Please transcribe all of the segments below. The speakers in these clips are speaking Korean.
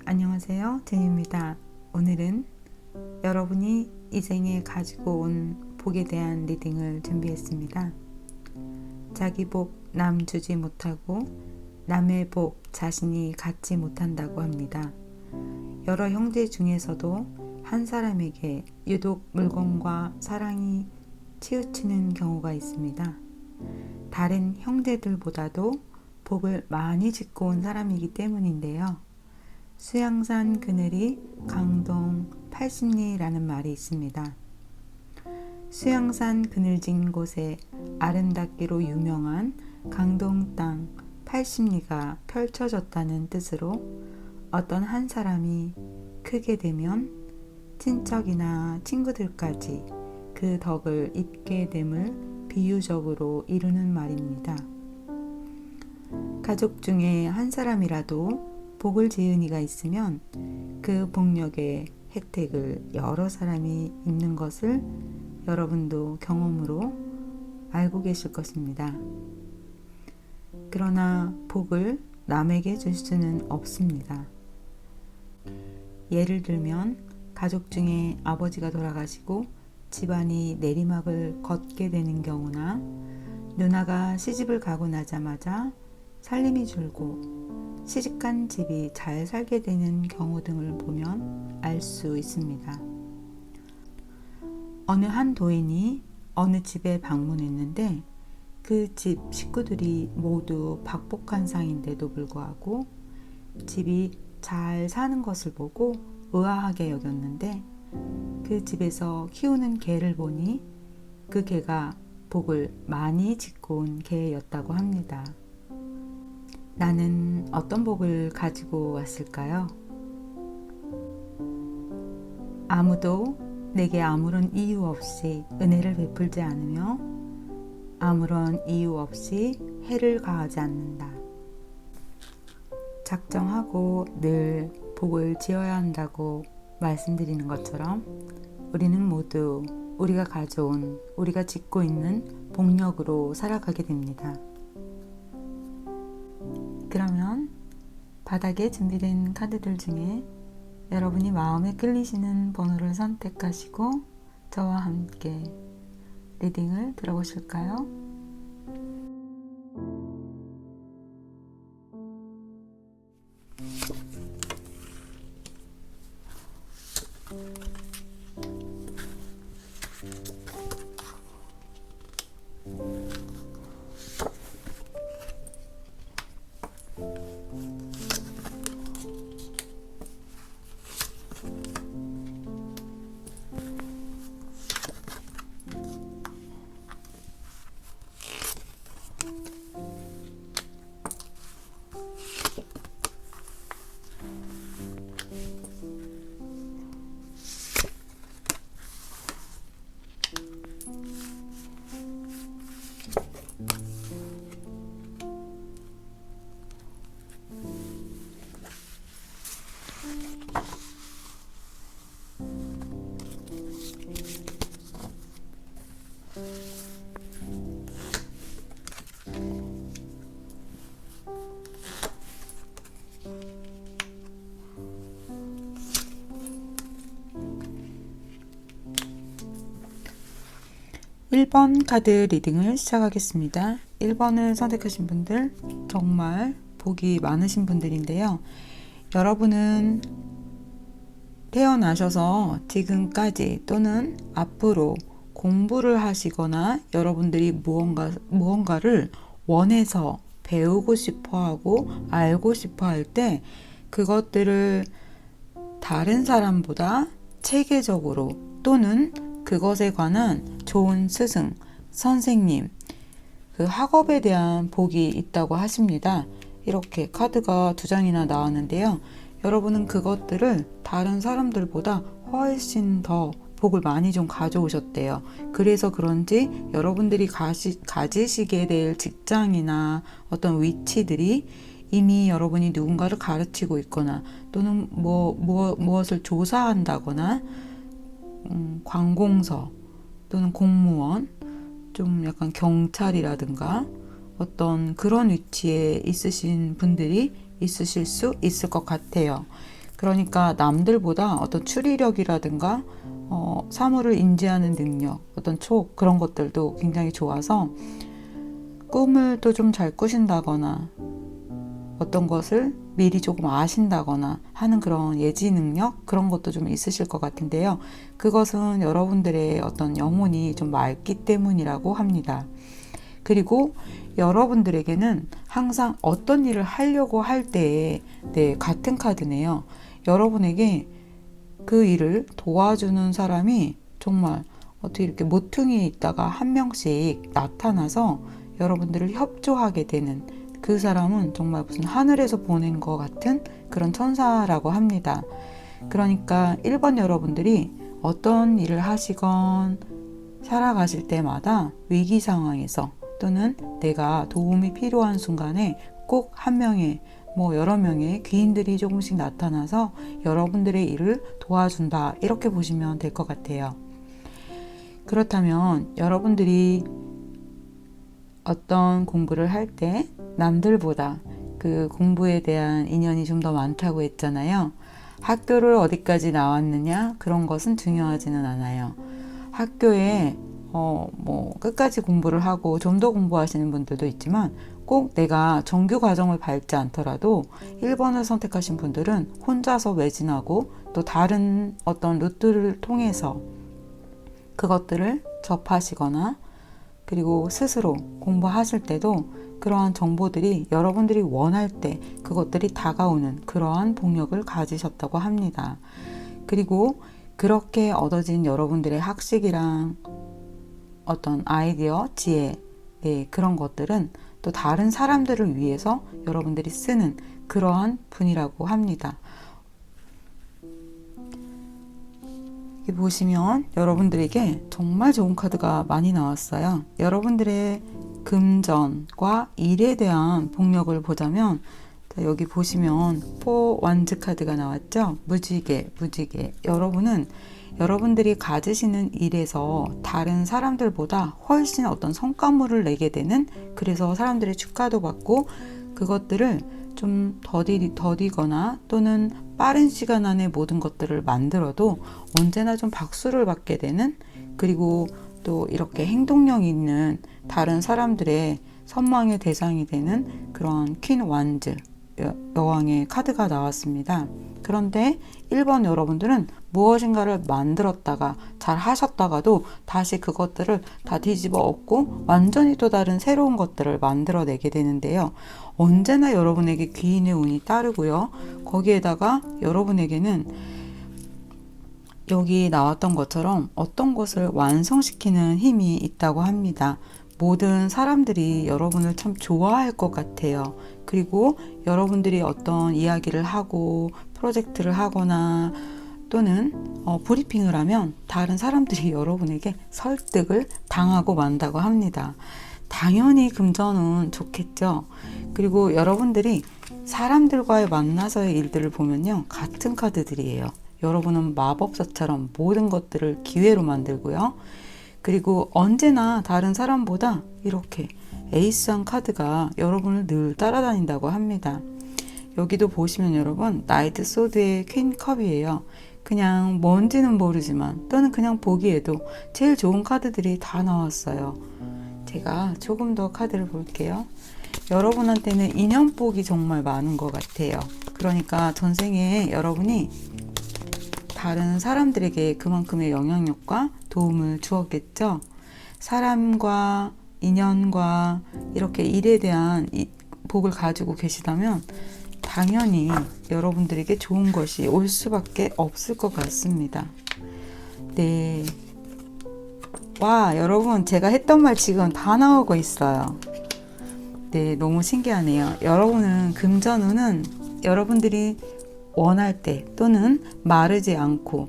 안녕하세요, 제니입니다. 오늘은 여러분이 이 생에 가지고 온 복에 대한 리딩을 준비했습니다. 자기 복 남 주지 못하고 남의 복 자신이 갖지 못한다고 합니다. 여러 형제 중에서도 한 사람에게 유독 물건과 사랑이 치우치는 경우가 있습니다. 다른 형제들보다도 복을 많이 짓고 온 사람이기 때문인데요. 수양산 그늘이 강동 80리라는 말이 있습니다. 수양산 그늘진 곳에 아름답기로 유명한 강동 땅 80리가 펼쳐졌다는 뜻으로 어떤 한 사람이 크게 되면 친척이나 친구들까지 그 덕을 입게 됨을 비유적으로 이루는 말입니다. 가족 중에 한 사람이라도 복을 지은 이가 있으면 그 복력의 혜택을 여러 사람이 입는 것을 여러분도 경험으로 알고 계실 것입니다. 그러나 복을 남에게 줄 수는 없습니다. 예를 들면 가족 중에 아버지가 돌아가시고 집안이 내리막을 걷게 되는 경우나 누나가 시집을 가고 나자마자 살림이 줄고 시집간 집이 잘 살게 되는 경우 등을 보면 알 수 있습니다. 어느 한 도인이 어느 집에 방문했는데 그 집 식구들이 모두 박복한상인데도 불구하고 집이 잘 사는 것을 보고 의아하게 여겼는데 그 집에서 키우는 개를 보니 그 개가 복을 많이 짓고 온 개였다고 합니다. 나는 어떤 복을 가지고 왔을까요? 아무도 내게 아무런 이유 없이 은혜를 베풀지 않으며 아무런 이유 없이 해를 가하지 않는다. 작정하고 늘 복을 지어야 한다고 말씀드리는 것처럼 우리는 모두 우리가 가져온, 우리가 짓고 있는 복력으로 살아가게 됩니다. 그러면 바닥에 준비된 카드들 중에 여러분이 마음에 끌리시는 번호를 선택하시고 저와 함께 리딩을 들어보실까요? (1번) 카드 리딩을 시작하겠습니다. 1번을 선택하신 분들 정말 복이 많으신 분들인데요. 여러분은 태어나셔서 지금까지 또는 앞으로 공부를 하시거나 여러분들이 무언가를 원해서 배우고 싶어하고 알고 싶어할 때 그것들을 다른 사람보다 체계적으로 또는 그것에 관한 좋은 스승, 선생님, 그 학업에 대한 복이 있다고 하십니다. 이렇게 카드가 2장이나 나왔는데요. 여러분은 그것들을 다른 사람들보다 훨씬 더 복을 많이 좀 가져오셨대요. 그래서 그런지 여러분들이 가지시게 될 직장이나 어떤 위치들이 이미 여러분이 누군가를 가르치고 있거나 또는 무엇을 조사한다거나 관공서 또는 공무원, 좀 약간 경찰이라든가 어떤 그런 위치에 있으신 분들이 있으실 수 있을 것 같아요. 그러니까 남들보다 어떤 추리력이라든가 사물을 인지하는 능력, 어떤 촉 그런 것들도 굉장히 좋아서 꿈을 또 좀 잘 꾸신다거나 어떤 것을 미리 조금 아신다거나 하는 그런 예지 능력 그런 것도 좀 있으실 것 같은데요. 그것은 여러분들의 어떤 영혼이 좀 맑기 때문이라고 합니다. 그리고 여러분들에게는 항상 어떤 일을 하려고 할 때에 같은 카드네요. 여러분에게 그 일을 도와주는 사람이 정말 어떻게 이렇게 모퉁이에 있다가 한 명씩 나타나서 여러분들을 협조하게 되는 그 사람은 정말 무슨 하늘에서 보낸 것 같은 그런 천사라고 합니다. 그러니까 1번 여러분들이 어떤 일을 하시건 살아가실 때마다 위기 상황에서 또는 내가 도움이 필요한 순간에 꼭 한 명의 여러 명의 귀인들이 조금씩 나타나서 여러분들의 일을 도와준다 이렇게 보시면 될 것 같아요. 그렇다면 여러분들이 어떤 공부를 할 때 남들보다 그 공부에 대한 인연이 좀 더 많다고 했잖아요. 학교를 어디까지 나왔느냐 그런 것은 중요하지는 않아요. 학교에 끝까지 공부를 하고 좀 더 공부하시는 분들도 있지만 꼭 내가 정규 과정을 밟지 않더라도 1번을 선택하신 분들은 혼자서 매진하고 또 다른 어떤 루트를 통해서 그것들을 접하시거나 그리고 스스로 공부하실 때도 그러한 정보들이 여러분들이 원할 때 그것들이 다가오는 그러한 복력을 가지셨다고 합니다. 그리고 그렇게 얻어진 여러분들의 학식이랑 어떤 아이디어, 지혜, 그런 것들은 또 다른 사람들을 위해서 여러분들이 쓰는 그러한 분이라고 합니다. 여기 보시면 여러분들에게 정말 좋은 카드가 많이 나왔어요. 여러분들의 금전과 일에 대한 복력을 보자면 여기 보시면 4 완즈 카드가 나왔죠. 무지개. 여러분은 여러분들이 가지시는 일에서 다른 사람들보다 훨씬 어떤 성과물을 내게 되는, 그래서 사람들의 축하도 받고 그것들을 좀 더디거나 또는 빠른 시간 안에 모든 것들을 만들어도 언제나 좀 박수를 받게 되는, 그리고 또 이렇게 행동력 있는 다른 사람들의 선망의 대상이 되는 그런 퀸 완즈 여왕의 카드가 나왔습니다. 그런데 1번 여러분들은 무엇인가를 만들었다가 잘 하셨다가도 다시 그것들을 다 뒤집어 엎고 완전히 또 다른 새로운 것들을 만들어내게 되는데요. 언제나 여러분에게 귀인의 운이 따르고요. 거기에다가 여러분에게는 여기 나왔던 것처럼 어떤 것을 완성시키는 힘이 있다고 합니다. 모든 사람들이 여러분을 참 좋아할 것 같아요. 그리고 여러분들이 어떤 이야기를 하고 프로젝트를 하거나 또는 브리핑을 하면 다른 사람들이 여러분에게 설득을 당하고 만다고 합니다. 당연히 금전은 좋겠죠. 그리고 여러분들이 사람들과의 만나서의 일들을 보면요, 같은 카드들이에요. 여러분은 마법사처럼 모든 것들을 기회로 만들고요. 그리고 언제나 다른 사람보다 이렇게 에이스한 카드가 여러분을 늘 따라다닌다고 합니다. 여기도 보시면 여러분 나이트 소드의 퀸 컵이에요. 그냥 뭔지는 모르지만 또는 그냥 보기에도 제일 좋은 카드들이 다 나왔어요. 제가 조금 더 카드를 볼게요. 여러분한테는 인연복이 정말 많은 것 같아요. 그러니까 전생에 여러분이 다른 사람들에게 그만큼의 영향력과 도움을 주었겠죠. 사람과 인연과 이렇게 일에 대한 복을 가지고 계시다면 당연히 여러분들에게 좋은 것이 올 수밖에 없을 것 같습니다. 네. 와, 여러분 제가 했던 말 지금 다 나오고 있어요. 네, 너무 신기하네요. 여러분은 금전운은 여러분들이 원할 때 또는 마르지 않고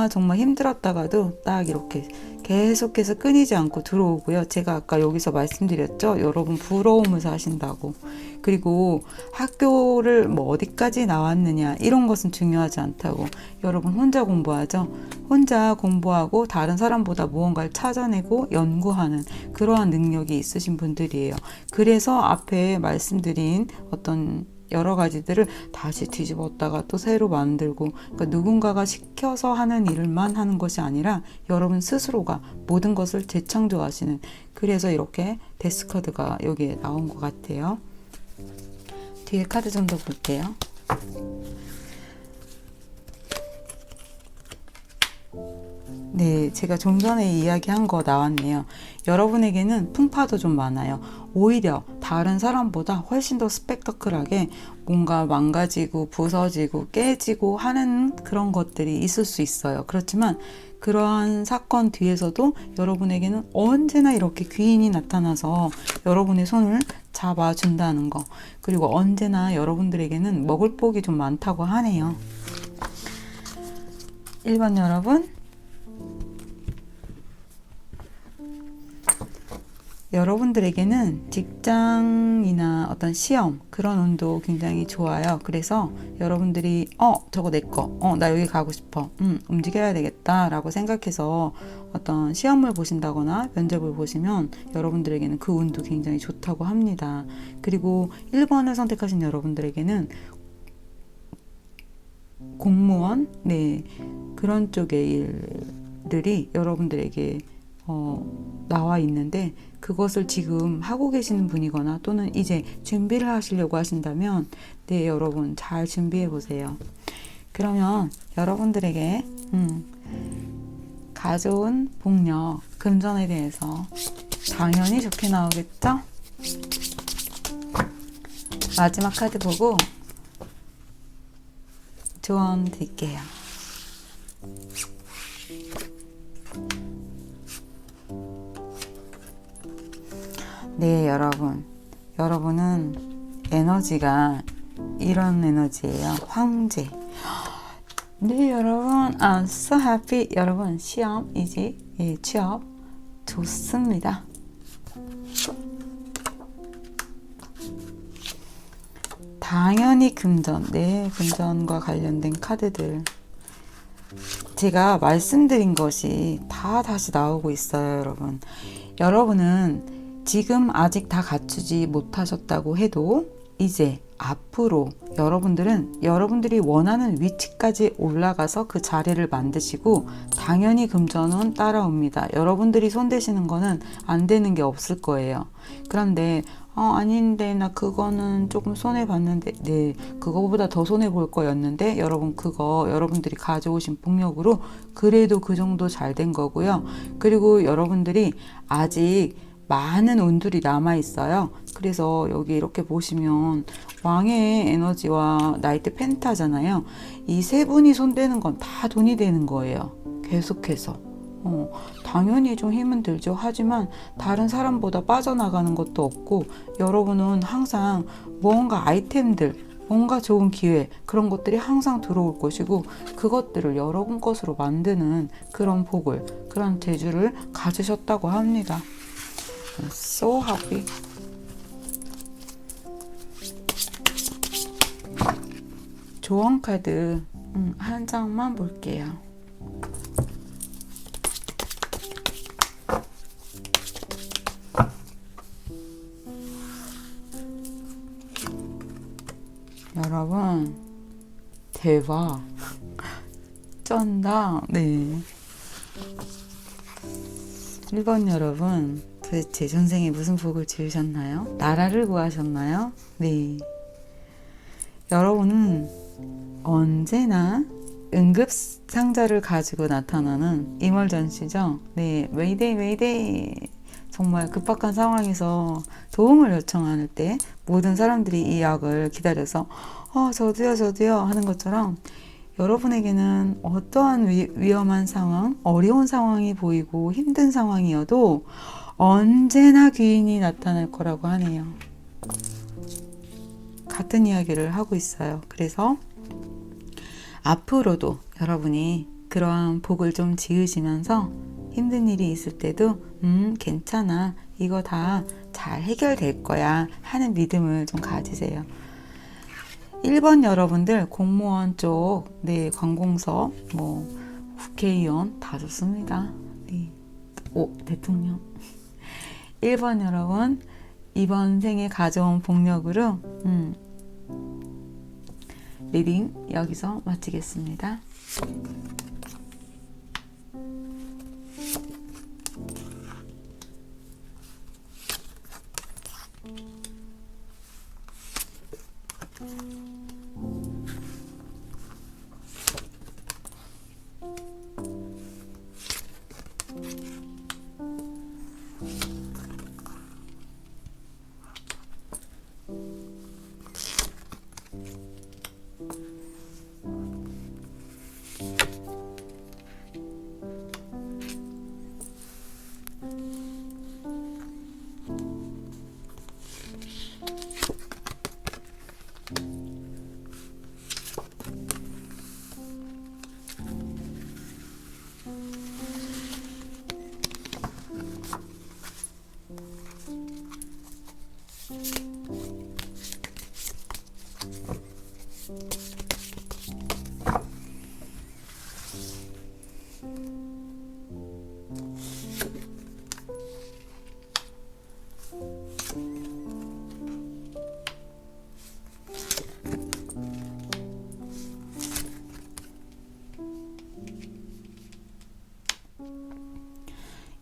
정말 힘들었다가도 딱 이렇게 계속해서 끊이지 않고 들어오고요. 제가 아까 여기서 말씀드렸죠. 여러분 부러움을 사신다고. 그리고 학교를 어디까지 나왔느냐 이런 것은 중요하지 않다고. 여러분 혼자 공부하죠. 혼자 공부하고 다른 사람보다 무언가를 찾아내고 연구하는 그러한 능력이 있으신 분들이에요. 그래서 앞에 말씀드린 어떤 여러 가지들을 다시 뒤집었다가 또 새로 만들고, 그러니까 누군가가 시켜서 하는 일만 하는 것이 아니라 여러분 스스로가 모든 것을 재창조하시는, 그래서 이렇게 데스카드가 여기에 나온 것 같아요. 뒤에 카드 좀 더 볼게요. 네, 제가 좀 전에 이야기한 거 나왔네요. 여러분에게는 풍파도 좀 많아요. 오히려 다른 사람보다 훨씬 더 스펙터클하게 뭔가 망가지고 부서지고 깨지고 하는 그런 것들이 있을 수 있어요. 그렇지만 그러한 사건 뒤에서도 여러분에게는 언제나 이렇게 귀인이 나타나서 여러분의 손을 잡아준다는 거, 그리고 언제나 여러분들에게는 먹을 복이 좀 많다고 하네요. 1번 여러분, 여러분들에게는 직장이나 어떤 시험, 그런 운도 굉장히 좋아요. 그래서 여러분들이 저거 내 거, 나 여기 가고 싶어, 움직여야 되겠다 라고 생각해서 어떤 시험을 보신다거나 면접을 보시면 여러분들에게는 그 운도 굉장히 좋다고 합니다. 그리고 1번을 선택하신 여러분들에게는 공무원, 네, 그런 쪽의 일들이 여러분들에게 나와 있는데, 그것을 지금 하고 계시는 분이거나 또는 이제 준비를 하시려고 하신다면, 네, 여러분 잘 준비해 보세요. 그러면 여러분들에게 가져온 복력, 금전에 대해서 당연히 좋게 나오겠죠? 마지막 카드 보고 조언 드릴게요. 네, 여러분은 에너지가 이런 에너지예요. 황제. 네, 여러분, I'm so happy. 여러분, 시험, 취업 좋습니다. 당연히 금전, 네, 금전과 관련된 카드들. 제가 말씀드린 것이 다 다시 나오고 있어요, 여러분. 여러분은 지금 아직 다 갖추지 못하셨다고 해도 이제 앞으로 여러분들은 여러분들이 원하는 위치까지 올라가서 그 자리를 만드시고, 당연히 금전은 따라옵니다. 여러분들이 손대시는 거는 안 되는 게 없을 거예요. 그런데 아닌데 나 그거는 조금 손해봤는데, 네, 그거보다 더 손해볼 거였는데, 여러분 그거 여러분들이 가져오신 복력으로 그래도 그 정도 잘 된 거고요. 그리고 여러분들이 아직 많은 운들이 남아 있어요. 그래서 여기 이렇게 보시면 왕의 에너지와 나이트 펜타잖아요. 이 세 분이 손대는 건 다 돈이 되는 거예요. 계속해서. 당연히 좀 힘은 들죠. 하지만 다른 사람보다 빠져나가는 것도 없고, 여러분은 항상 뭔가 아이템들, 뭔가 좋은 기회, 그런 것들이 항상 들어올 것이고, 그것들을 여러분 것으로 만드는 그런 복을, 그런 재주를 가지셨다고 합니다. So happy. 조언 카드 한 장만 볼게요. 여러분 대박, 쩐다. 네, 1번 여러분, 도대체 전생에 무슨 복을 지으셨나요? 나라를 구하셨나요? 네, 여러분은 언제나 응급상자를 가지고 나타나는 이멀전시죠. 네, 웨이데이 웨이데이. 정말 급박한 상황에서 도움을 요청할 때 모든 사람들이 이 약을 기다려서 저도요 하는 것처럼, 여러분에게는 어떠한 위험한 상황, 어려운 상황이 보이고 힘든 상황이어도 언제나 귀인이 나타날 거라고 하네요. 같은 이야기를 하고 있어요. 그래서 앞으로도 여러분이 그러한 복을 좀 지으시면서 힘든 일이 있을 때도 괜찮아, 이거 다 잘 해결될 거야 하는 믿음을 좀 가지세요. 1번 여러분들 공무원 쪽, 네, 관공서, 국회의원 다 좋습니다. 네. 대통령. 1번 여러분, 이번 생에 가져온 복력으로 리딩 여기서 마치겠습니다.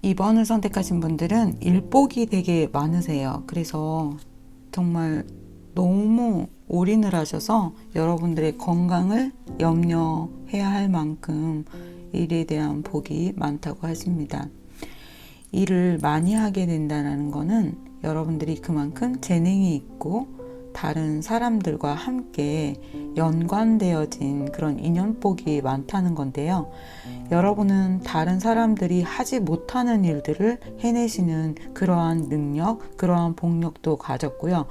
이번을 선택하신 분들은 일복이 되게 많으세요. 그래서 정말 너무 올인을 하셔서 여러분들의 건강을 염려해야 할 만큼 일에 대한 복이 많다고 하십니다. 일을 많이 하게 된다는 것은 여러분들이 그만큼 재능이 있고 다른 사람들과 함께 연관되어진 그런 인연복이 많다는 건데요. 여러분은 다른 사람들이 하지 못하는 일들을 해내시는 그러한 능력, 그러한 복력도 가졌고요.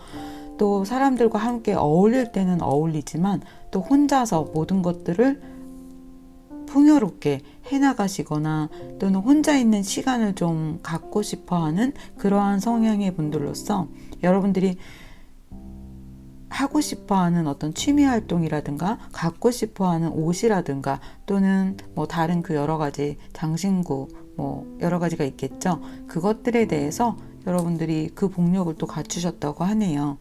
또 사람들과 함께 어울릴 때는 어울리지만 또 혼자서 모든 것들을 풍요롭게 해나가시거나 또는 혼자 있는 시간을 좀 갖고 싶어 하는 그러한 성향의 분들로서 여러분들이 하고 싶어 하는 어떤 취미 활동이라든가 갖고 싶어 하는 옷이라든가 또는 뭐 다른 그 여러 가지 장신구 뭐 여러 가지가 있겠죠. 그것들에 대해서 여러분들이 그 복력을 또 갖추셨다고 하네요.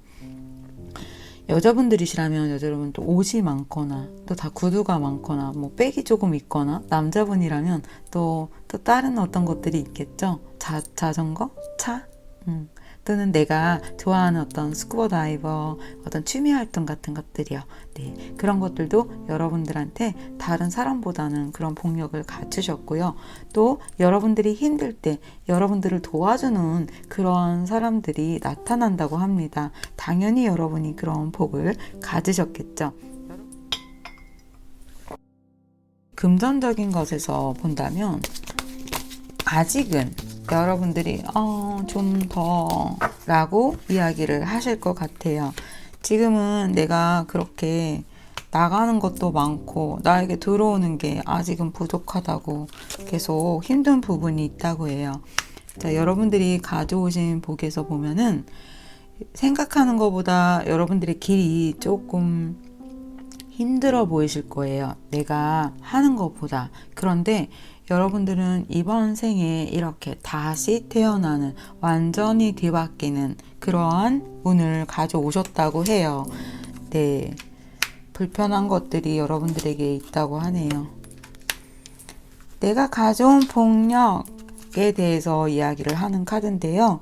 여자분들이시라면 여러분 또 옷이 많거나 또 다 구두가 많거나 뭐 백이 조금 있거나 남자분이라면 또 다른 어떤 것들이 있겠죠. 자전거? 차? 또는 내가 좋아하는 어떤 스쿠버 다이버, 어떤 취미 활동 같은 것들이요. 네, 그런 것들도 여러분들한테 다른 사람보다는 그런 복력을 갖추셨고요. 또 여러분들이 힘들 때 여러분들을 도와주는 그런 사람들이 나타난다고 합니다. 당연히 여러분이 그런 복을 가지셨겠죠. 금전적인 것에서 본다면 아직은 여러분들이 좀 더 라고 이야기를 하실 것 같아요. 지금은 내가 그렇게 나가는 것도 많고 나에게 들어오는 게 아직은 부족하다고 계속 힘든 부분이 있다고 해요. 자, 여러분들이 가져오신 복에서 보면은 생각하는 것보다 여러분들의 길이 조금 힘들어 보이실 거예요. 내가 하는 것보다. 그런데 여러분들은 이번 생에 이렇게 다시 태어나는 완전히 뒤바뀌는 그러한 운을 가져오셨다고 해요. 네, 불편한 것들이 여러분들에게 있다고 하네요. 내가 가져온 폭력에 대해서 이야기를 하는 카드인데요.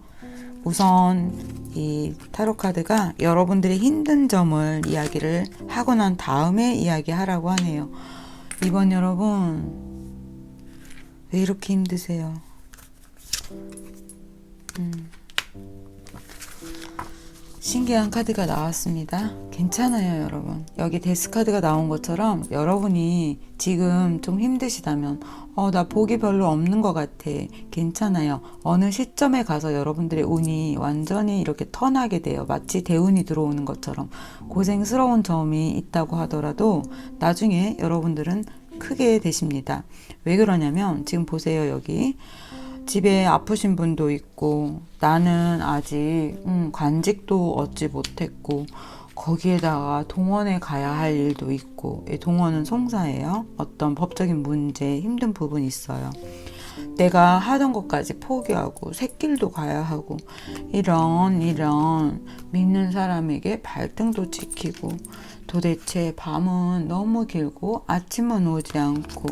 우선 이 타로 카드가 여러분들의 힘든 점을 이야기를 하고 난 다음에 이야기하라고 하네요. 이번 여러분 왜 이렇게 힘드세요? 신기한 카드가 나왔습니다. 괜찮아요, 여러분. 여기 데스 카드가 나온 것처럼 여러분이 지금 좀 힘드시다면 나 복이 별로 없는 것 같아. 괜찮아요. 어느 시점에 가서 여러분들의 운이 완전히 이렇게 턴하게 돼요. 마치 대운이 들어오는 것처럼 고생스러운 점이 있다고 하더라도 나중에 여러분들은 크게 되십니다. 왜 그러냐면 지금 보세요. 여기 집에 아프신 분도 있고 나는 아직 관직도 얻지 못했고 거기에다가 동원에 가야 할 일도 있고 동원은 송사예요. 어떤 법적인 문제 힘든 부분이 있어요. 내가 하던 것까지 포기하고 새길도 가야 하고 이런 믿는 사람에게 발등도 지키고 도대체 밤은 너무 길고 아침은 오지 않고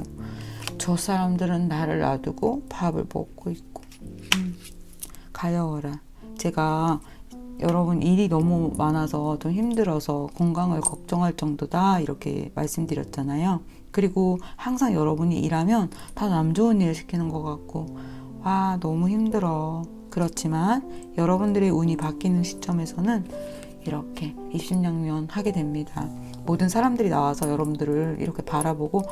저 사람들은 나를 놔두고 밥을 먹고 있고 가여워라. 제가 여러분 일이 너무 많아서 좀 힘들어서 건강을 걱정할 정도다 이렇게 말씀드렸잖아요. 그리고 항상 여러분이 일하면 다 남 좋은 일 시키는 것 같고 와 너무 힘들어. 그렇지만 여러분들의 운이 바뀌는 시점에서는 이렇게 입신양면 하게 됩니다. 모든 사람들이 나와서 여러분들을 이렇게 바라보고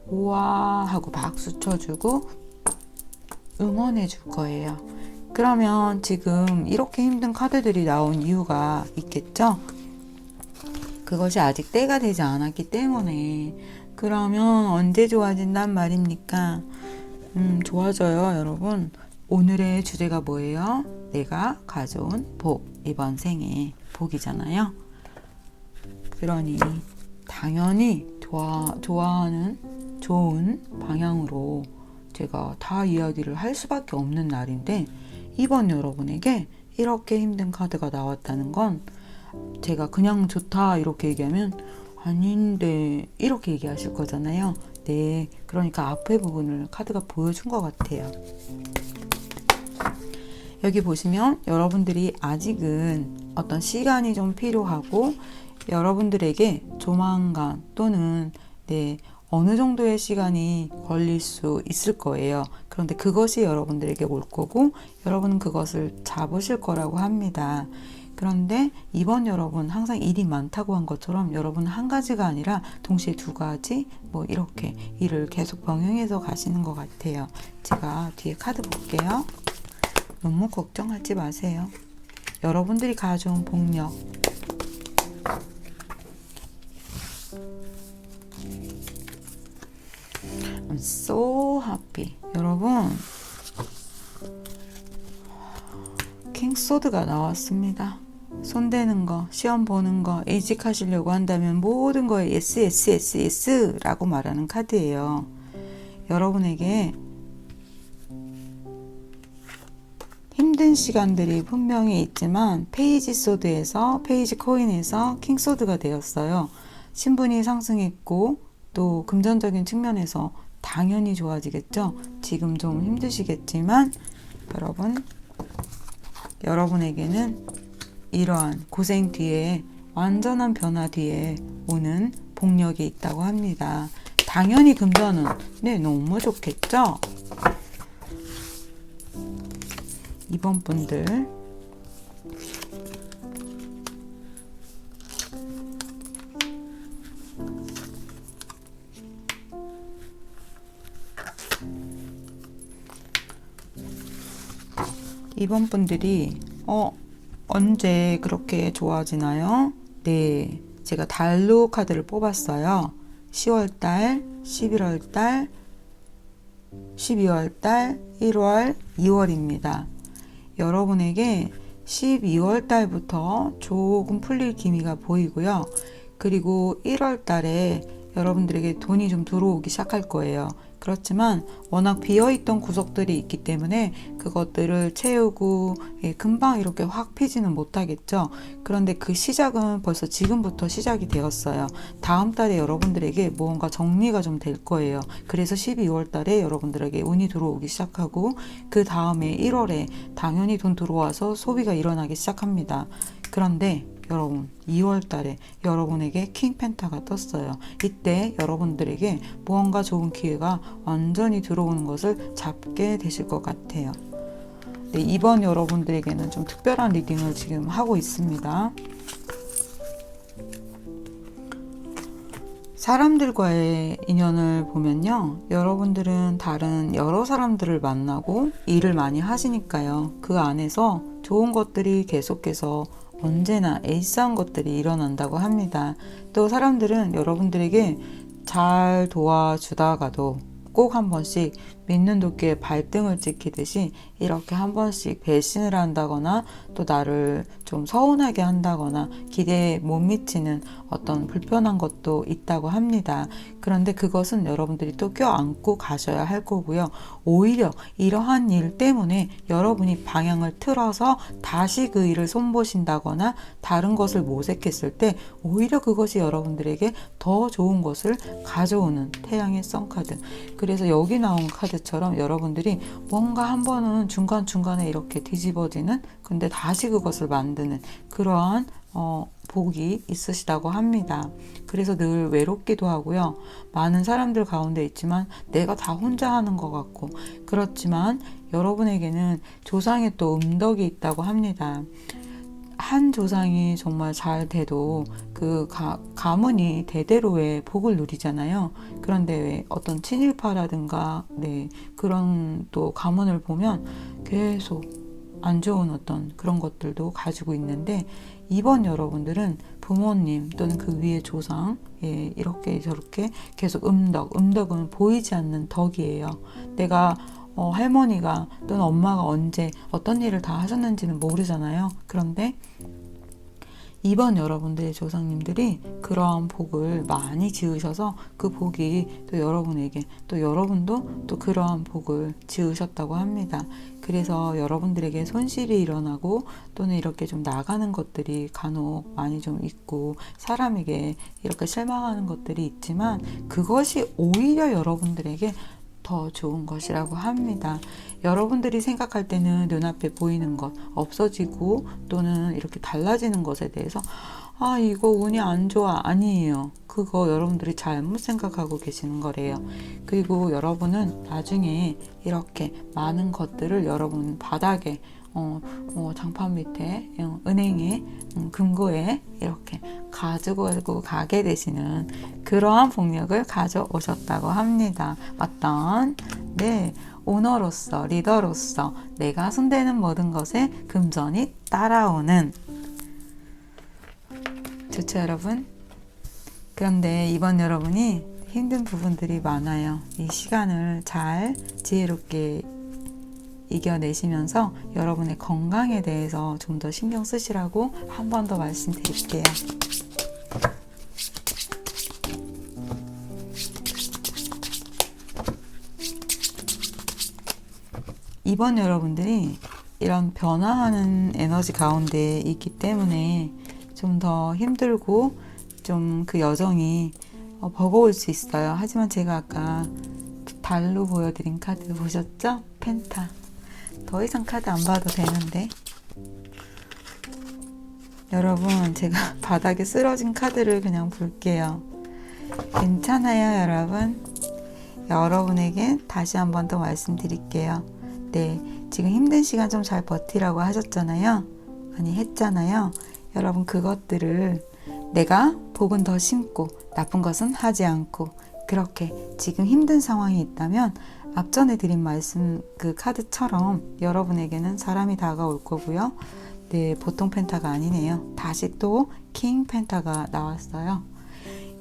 우와 하고 박수 쳐주고 응원해 줄 거예요. 그러면 지금 이렇게 힘든 카드들이 나온 이유가 있겠죠? 그것이 아직 때가 되지 않았기 때문에. 그러면 언제 좋아진단 말입니까? 좋아져요, 여러분. 오늘의 주제가 뭐예요? 내가 가져온 복. 이번 생의 복이잖아요. 그러니 당연히 좋아하는 좋은 방향으로 제가 다 이야기를 할 수밖에 없는 날인데 이번 여러분에게 이렇게 힘든 카드가 나왔다는 건 제가 그냥 좋다 이렇게 얘기하면 아닌데 이렇게 얘기하실 거잖아요. 네, 그러니까 앞의 부분을 카드가 보여준 것 같아요. 여기 보시면 여러분들이 아직은 어떤 시간이 좀 필요하고 여러분들에게 조만간 또는 어느 정도의 시간이 걸릴 수 있을 거예요. 그런데 그것이 여러분들에게 올 거고 여러분은 그것을 잡으실 거라고 합니다. 그런데 이번 여러분 항상 일이 많다고 한 것처럼 여러분은 한 가지가 아니라 동시에 두 가지 이렇게 일을 계속 병행해서 가시는 것 같아요. 제가 뒤에 카드 볼게요. 너무 걱정하지 마세요. 여러분들이 가져온 복력 I'm so happy. 여러분 킹소드가 나왔습니다. 손대는 거, 시험 보는 거, 이직하시려고 한다면 모든 거에 yes 라고 말하는 카드예요. 여러분에게 힘든 시간들이 분명히 있지만 페이지 소드에서 페이지 코인에서 킹소드가 되었어요. 신분이 상승했고 또 금전적인 측면에서 당연히 좋아지겠죠. 지금 좀 힘드시겠지만 여러분에게는 이러한 고생 뒤에 완전한 변화 뒤에 오는 복력이 있다고 합니다. 당연히 금전은 너무 좋겠죠. 이번 분들 이번 분들이 언제 그렇게 좋아지나요? 네, 제가 달로 카드를 뽑았어요. 10월달, 11월달, 12월달, 1월, 2월입니다. 여러분에게 12월 달부터 조금 풀릴 기미가 보이고요. 그리고 1월 달에 여러분들에게 돈이 좀 들어오기 시작할 거예요. 그렇지만 워낙 비어있던 구석들이 있기 때문에 그것들을 채우고 금방 이렇게 확 피지는 못하겠죠. 그런데 그 시작은 벌써 지금부터 시작이 되었어요. 다음 달에 여러분들에게 무언가 정리가 좀 될 거예요. 그래서 12월 달에 여러분들에게 운이 들어오기 시작하고 그 다음에 1월에 당연히 돈 들어와서 소비가 일어나기 시작합니다. 그런데 여러분 2월 달에 여러분에게 킹펜타가 떴어요. 이때 여러분들에게 무언가 좋은 기회가 완전히 들어오는 것을 잡게 되실 것 같아요. 네, 이번 여러분들에게는 좀 특별한 리딩을 지금 하고 있습니다. 사람들과의 인연을 보면요. 여러분들은 다른 여러 사람들을 만나고 일을 많이 하시니까요. 그 안에서 좋은 것들이 계속해서 언제나 에이스한 것들이 일어난다고 합니다. 또 사람들은 여러분들에게 잘 도와주다가도 꼭 한 번씩 믿는 도끼에 발등을 찍히듯이 이렇게 한 번씩 배신을 한다거나 또 나를 좀 서운하게 한다거나 기대에 못 미치는 어떤 불편한 것도 있다고 합니다. 그런데 그것은 여러분들이 또 껴안고 가셔야 할 거고요. 오히려 이러한 일 때문에 여러분이 방향을 틀어서 다시 그 일을 손보신다거나 다른 것을 모색했을 때 오히려 그것이 여러분들에게 더 좋은 것을 가져오는 태양의 썬카드. 그래서 여기 나온 카드처럼 여러분들이 뭔가 한 번은 중간중간에 이렇게 뒤집어지는, 근데 다시 그것을 만드는 그러한 복이 있으시다고 합니다. 그래서 늘 외롭기도 하고요. 많은 사람들 가운데 있지만 내가 다 혼자 하는 것 같고, 그렇지만 여러분에게는 조상의 또 음덕이 있다고 합니다. 한 조상이 정말 잘 돼도 그 가문이 대대로의 복을 누리잖아요. 그런데 왜 어떤 친일파라든가 그런 또 가문을 보면 계속 안 좋은 어떤 그런 것들도 가지고 있는데, 이번 여러분들은 부모님 또는 그 위의 조상, 이렇게 저렇게 계속 음덕은 보이지 않는 덕이에요. 내가 할머니가 또는 엄마가 언제 어떤 일을 다 하셨는지는 모르잖아요. 그런데 이번 여러분들의 조상님들이 그러한 복을 많이 지으셔서 그 복이 또 여러분에게, 또 여러분도 또 그러한 복을 지으셨다고 합니다. 그래서 여러분들에게 손실이 일어나고 또는 이렇게 좀 나가는 것들이 간혹 많이 좀 있고 사람에게 이렇게 실망하는 것들이 있지만 그것이 오히려 여러분들에게 더 좋은 것이라고 합니다. 여러분들이 생각할 때는 눈앞에 보이는 것, 없어지고 또는 이렇게 달라지는 것에 대해서 이거 운이 안 좋아. 아니에요. 그거 여러분들이 잘못 생각하고 계시는 거래요. 그리고 여러분은 나중에 이렇게 많은 것들을 여러분 바닥에 장판 밑에, 은행에, 금고에 이렇게 가지고 가게 되시는 그러한 복력을 가져오셨다고 합니다. 어떤 오너로서, 리더로서 내가 손대는 모든 것에 금전이 따라오는. 좋죠, 여러분? 그런데 이번 여러분이 힘든 부분들이 많아요. 이 시간을 잘 지혜롭게 이겨내시면서 여러분의 건강에 대해서 좀 더 신경 쓰시라고 한 번 더 말씀드릴게요. 이번 여러분들이 이런 변화하는 에너지 가운데 있기 때문에 좀 더 힘들고 좀 그 여정이 버거울 수 있어요. 하지만 제가 아까 달로 보여드린 카드 보셨죠? 펜타. 더 이상 카드 안 봐도 되는데, 여러분 제가 바닥에 쓰러진 카드를 그냥 볼게요. 괜찮아요, 여러분? 여러분에게 다시 한 번 더 말씀드릴게요. 지금 힘든 시간 좀 잘 버티라고 하셨잖아요. 했잖아요. 여러분 그것들을 내가 복은 더 심고 나쁜 것은 하지 않고, 그렇게 지금 힘든 상황이 있다면 앞전에 드린 말씀 그 카드처럼 여러분에게는 사람이 다가올 거고요. 보통 펜타가 아니네요. 다시 또 킹 펜타가 나왔어요.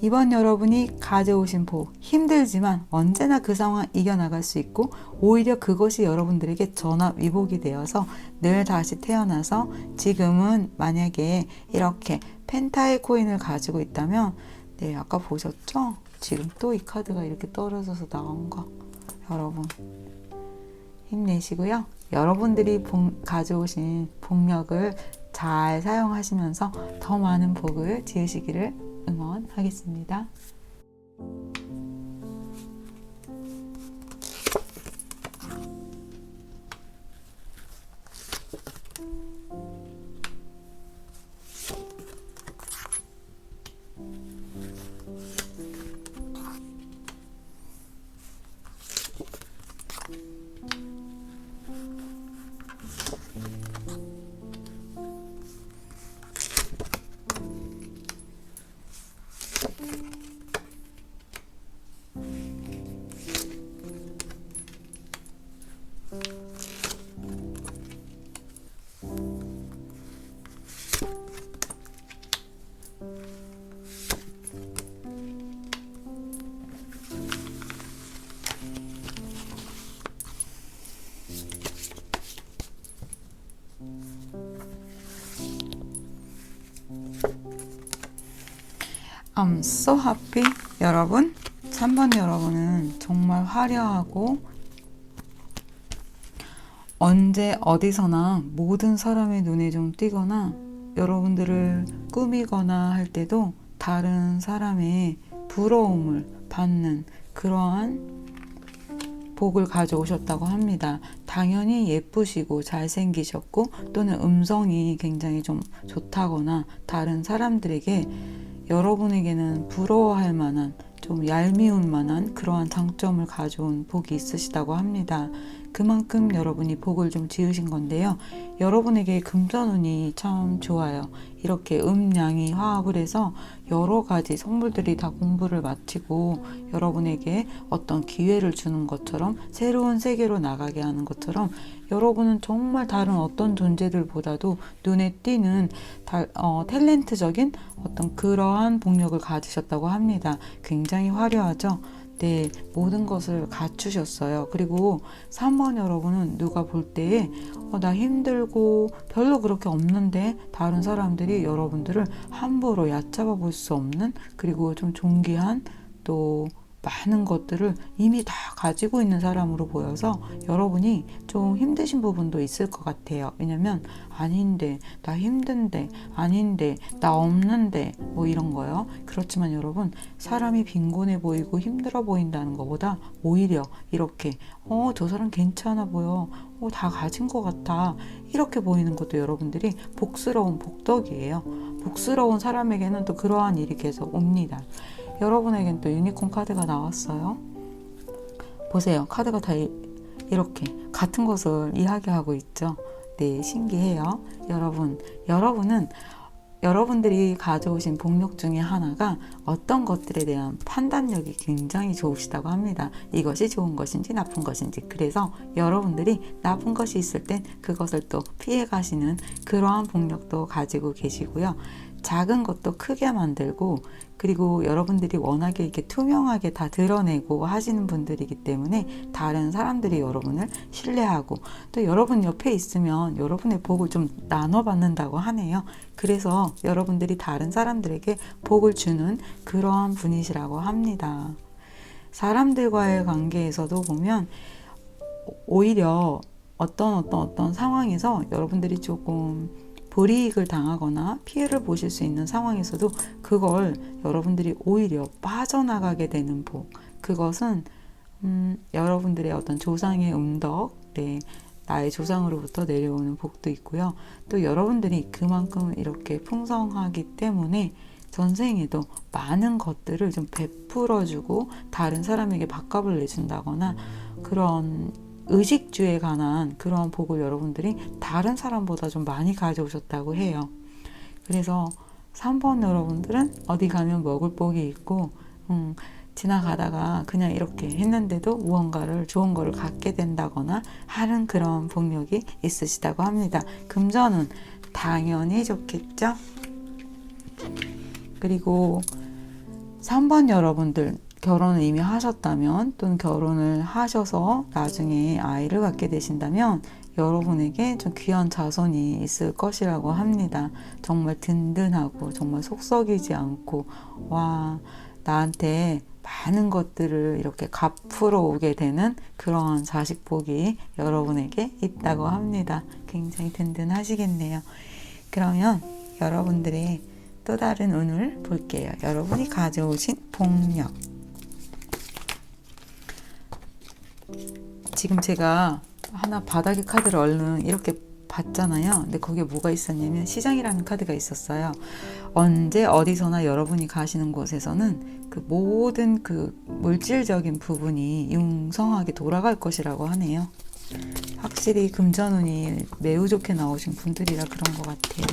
이번 여러분이 가져오신 복, 힘들지만 언제나 그 상황 이겨나갈 수 있고 오히려 그것이 여러분들에게 전화위복이 되어서 늘 다시 태어나서 지금은 만약에 이렇게 펜타의 코인을 가지고 있다면 아까 보셨죠? 지금 또 이 카드가 이렇게 떨어져서 나온 거. 여러분 힘내시고요. 여러분들이 가져오신 복력을 잘 사용하시면서 더 많은 복을 지으시기를 응원하겠습니다. I'm so happy. 여러분, 3번 여러분은 정말 화려하고 언제 어디서나 모든 사람의 눈에 좀 띄거나 여러분들을 꾸미거나 할 때도 다른 사람의 부러움을 받는 그러한 복을 가져오셨다고 합니다. 당연히 예쁘시고 잘생기셨고 또는 음성이 굉장히 좀 좋다거나 다른 사람들에게 여러분에게는 부러워할 만한 좀 얄미운 만한 그러한 장점을 가져온 복이 있으시다고 합니다. 그만큼 여러분이 복을 좀 지으신 건데요. 여러분에게 금전운이 참 좋아요. 이렇게 음양이 화합을 해서 여러 가지 성물들이 다 공부를 마치고 여러분에게 어떤 기회를 주는 것처럼 새로운 세계로 나가게 하는 것처럼 여러분은 정말 다른 어떤 존재들보다도 눈에 띄는 탤런트적인 어떤 그러한 복력을 가지셨다고 합니다. 굉장히 화려하죠. 네, 모든 것을 갖추셨어요. 그리고 3번 여러분은 누가 볼 때에 나 힘들고 별로 그렇게 없는데 다른 사람들이 여러분들을 함부로 얕잡아 볼 수 없는 그리고 좀 존귀한 또 많은 것들을 이미 다 가지고 있는 사람으로 보여서 여러분이 좀 힘드신 부분도 있을 것 같아요. 왜냐면 아닌데, 나 힘든데, 아닌데, 나 없는데 뭐 이런 거요. 그렇지만 여러분, 사람이 빈곤해 보이고 힘들어 보인다는 것보다 오히려 이렇게 저 사람 괜찮아 보여, 다 가진 것 같아, 이렇게 보이는 것도 여러분들이 복스러운 복덕이에요. 복스러운 사람에게는 또 그러한 일이 계속 옵니다. 여러분에겐 또 유니콘 카드가 나왔어요. 보세요. 카드가 다 이렇게 같은 것을 이야기하고 있죠. 네, 신기해요. 여러분은 여러분들이 가져오신 복력 중에 하나가 어떤 것들에 대한 판단력이 굉장히 좋으시다고 합니다. 이것이 좋은 것인지 나쁜 것인지. 그래서 여러분들이 나쁜 것이 있을 땐 그것을 또 피해 가시는 그러한 복력도 가지고 계시고요. 작은 것도 크게 만들고 그리고 여러분들이 워낙에 이렇게 투명하게 다 드러내고 하시는 분들이기 때문에 다른 사람들이 여러분을 신뢰하고 또 여러분 옆에 있으면 여러분의 복을 좀 나눠받는다고 하네요. 그래서 여러분들이 다른 사람들에게 복을 주는 그러한 분이시라고 합니다. 사람들과의 관계에서도 보면 오히려 어떤 상황에서 여러분들이 조금 불이익을 당하거나 피해를 보실 수 있는 상황에서도 그걸 여러분들이 오히려 빠져나가게 되는 복, 그것은 여러분들의 어떤 조상의 음덕, 네, 나의 조상으로부터 내려오는 복도 있고요. 또 여러분들이 그만큼 이렇게 풍성하기 때문에 전생에도 많은 것들을 좀 베풀어주고 다른 사람에게 밥값을 내준다거나 그런 의식주에 관한 그런 복을 여러분들이 다른 사람보다 좀 많이 가져오셨다고 해요. 그래서 3번 여러분들은 어디 가면 먹을 복이 있고 지나가다가 그냥 이렇게 했는데도 무언가를 좋은 거를 갖게 된다거나 하는 그런 복력이 있으시다고 합니다. 금전은 당연히 좋겠죠. 그리고 3번 여러분들 결혼을 이미 하셨다면 또는 결혼을 하셔서 나중에 아이를 갖게 되신다면 여러분에게 좀 귀한 자손이 있을 것이라고 합니다. 정말 든든하고 정말 속썩이지 않고 나한테 많은 것들을 이렇게 갚으러 오게 되는 그런 자식복이 여러분에게 있다고 합니다. 굉장히 든든하시겠네요. 그러면 여러분들의 또 다른 운을 볼게요. 여러분이 가져오신 복력. 지금 제가 하나 바닥의 카드를 얼른 이렇게 봤잖아요. 근데 거기에 뭐가 있었냐면 시장이라는 카드가 있었어요. 언제 어디서나 여러분이 가시는 곳에서는 그 모든 그 물질적인 부분이 융성하게 돌아갈 것이라고 하네요. 확실히 금전운이 매우 좋게 나오신 분들이라 그런 것 같아요.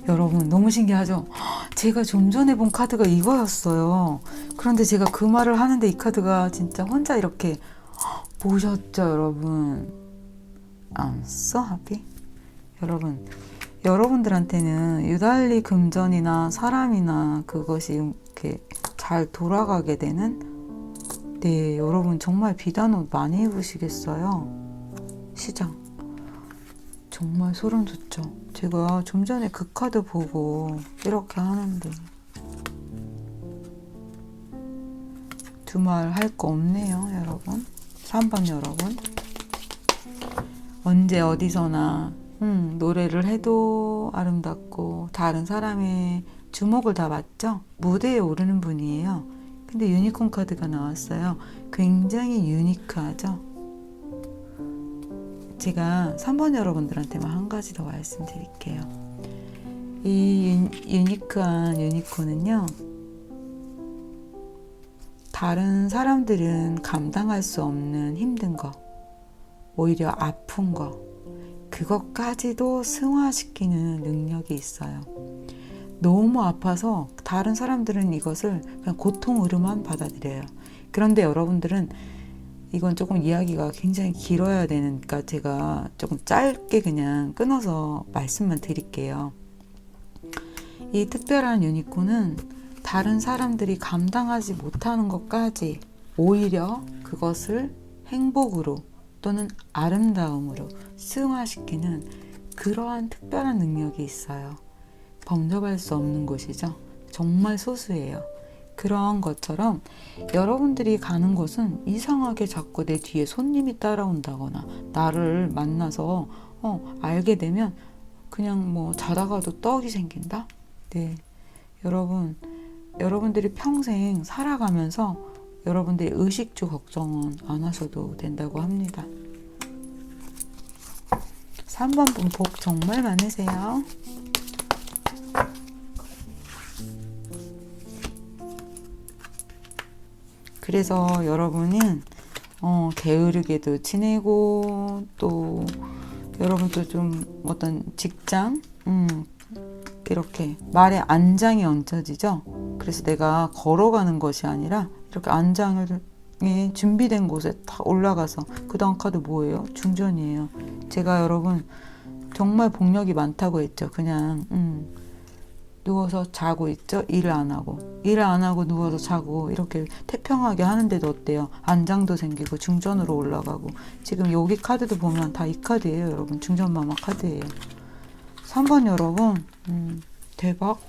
여러분 너무 신기하죠? 제가 좀 전에 본 카드가 이거였어요. 그런데 제가 그 말을 하는데 이 카드가 진짜 혼자 이렇게 보셨죠, 여러분? I'm so happy. 여러분들한테는 유달리 금전이나 사람이나 그것이 이렇게 잘 돌아가게 되는, 네, 여러분 정말 비단 옷 많이 입으시겠어요? 시장. 정말 소름 돋죠. 제가 좀 전에 그 카드 보고 이렇게 하는데 두말할 거 없네요, 여러분. 3번 여러분. 언제 어디서나 노래를 해도 아름답고 다른 사람의 주목을 다 받죠. 무대에 오르는 분이에요. 근데 유니콘 카드가 나왔어요. 굉장히 유니크하죠. 제가 3번 여러분들한테만 한 가지 더 말씀드릴게요. 이 유니크한 유니콘은요, 다른 사람들은 감당할 수 없는 힘든 거, 오히려 아픈 거, 그것까지도 승화시키는 능력이 있어요. 너무 아파서 다른 사람들은 이것을 그냥 고통으로만 받아들여요. 그런데 여러분들은 이건 조금 이야기가 굉장히 길어야 되니까 제가 조금 짧게 그냥 끊어서 말씀만 드릴게요. 이 특별한 유니콘은 다른 사람들이 감당하지 못하는 것까지 오히려 그것을 행복으로 또는 아름다움으로 승화시키는 그러한 특별한 능력이 있어요. 범접할 수 없는 곳이죠. 정말 소수예요. 그런 것처럼 여러분들이 가는 곳은 이상하게 자꾸 내 뒤에 손님이 따라온다거나 나를 만나서 알게 되면 그냥 뭐 자다가도 떡이 생긴다? 네, 여러분들이 평생 살아가면서 여러분들의 의식주 걱정은 안 하셔도 된다고 합니다. 3번 분 복 정말 많으세요. 그래서 여러분은 게으르게도 지내고 또 여러분도 좀 어떤 직장 이렇게 말에 안장이 얹혀지죠. 그래서 내가 걸어가는 것이 아니라 이렇게 안장에 준비된 곳에 다 올라가서 그 다음 카드 뭐예요? 중전이에요. 제가 여러분 정말 복력이 많다고 했죠. 그냥 누워서 자고 있죠. 일을 안 하고 누워서 자고 이렇게 태평하게 하는데도 어때요? 안장도 생기고 중전으로 올라가고. 지금 여기 카드도 보면 다 이 카드예요, 여러분. 중전마마 카드예요. 3번 여러분, 대박.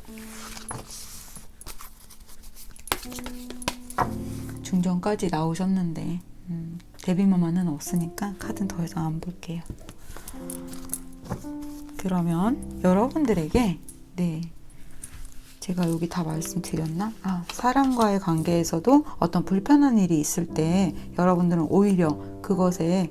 중전까지 나오셨는데 데뷔마마는 없으니까 카드는 더 이상 안 볼게요. 그러면 여러분들에게 제가 여기 다 말씀드렸나? 사람과의 관계에서도 어떤 불편한 일이 있을 때 여러분들은 오히려 그것에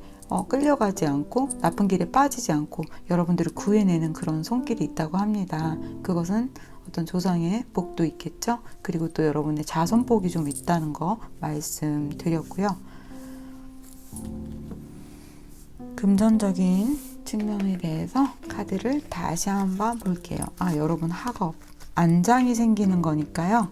끌려가지 않고 나쁜 길에 빠지지 않고 여러분들을 구해내는 그런 손길이 있다고 합니다. 그것은 어떤 조상의 복도 있겠죠? 그리고 또 여러분의 자손복이 좀 있다는 거 말씀드렸고요. 금전적인 측면에 대해서 카드를 다시 한번 볼게요. 여러분 학업, 안장이 생기는 거니까요.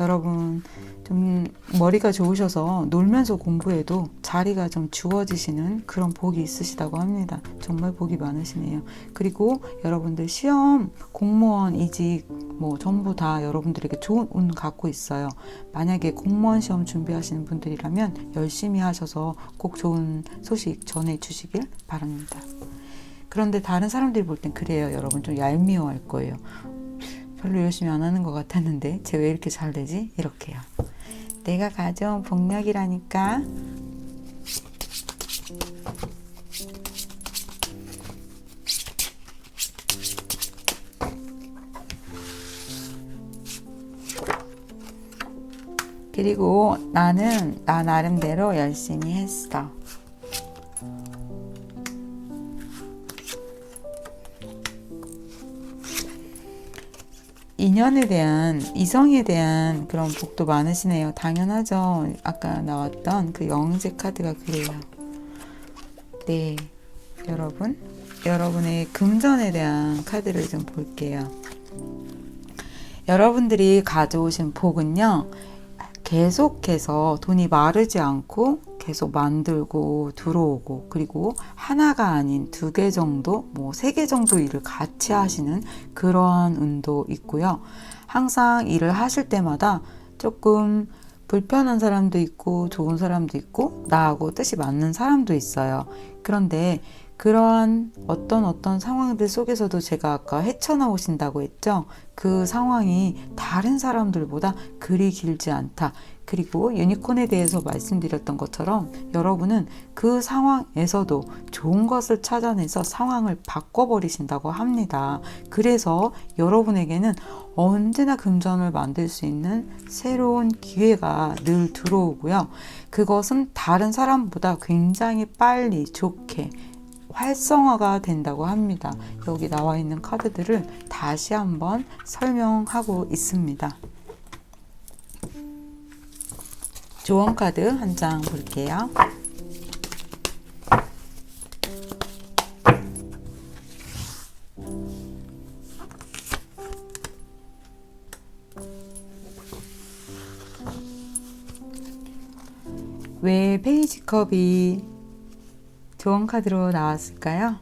여러분 좀 머리가 좋으셔서 놀면서 공부해도 자리가 좀 주어지시는 그런 복이 있으시다고 합니다. 정말 복이 많으시네요. 그리고 여러분들 시험, 공무원, 이직 뭐 전부 다 여러분들에게 좋은 운 갖고 있어요. 만약에 공무원 시험 준비하시는 분들이라면 열심히 하셔서 꼭 좋은 소식 전해주시길 바랍니다. 그런데 다른 사람들이 볼 땐 그래요. 여러분 좀 얄미워할 거예요. 별로 열심히 안 하는 것 같았는데 쟤 왜 이렇게 잘 되지? 이렇게요. 내가 가져온 복력이라니까. 그리고 나는 나 나름대로 열심히 했어. 인연에 대한, 이성에 대한 그런 복도 많으시네요. 당연하죠. 아까 나왔던 그 영재 카드가 그래요. 네, 여러분의 금전에 대한 카드를 좀 볼게요. 여러분들이 가져오신 복은요, 계속해서 돈이 마르지 않고 계속 만들고 들어오고, 그리고 하나가 아닌 2개 정도, 뭐 3개 정도 일을 같이 하시는 그러한 운도 있고요. 항상 일을 하실 때마다 조금 불편한 사람도 있고 좋은 사람도 있고 나하고 뜻이 맞는 사람도 있어요. 그런데 그러한 어떤 상황들 속에서도 제가 아까 헤쳐나오신다고 했죠. 그 상황이 다른 사람들보다 그리 길지 않다. 그리고 유니콘에 대해서 말씀드렸던 것처럼 여러분은 그 상황에서도 좋은 것을 찾아내서 상황을 바꿔버리신다고 합니다. 그래서 여러분에게는 언제나 금전을 만들 수 있는 새로운 기회가 늘 들어오고요. 그것은 다른 사람보다 굉장히 빨리 좋게 활성화가 된다고 합니다. 여기 나와 있는 카드들을 다시 한번 설명하고 있습니다. 조언 카드 한 장 볼게요. 왜 페이지 컵이 조언 카드로 나왔을까요?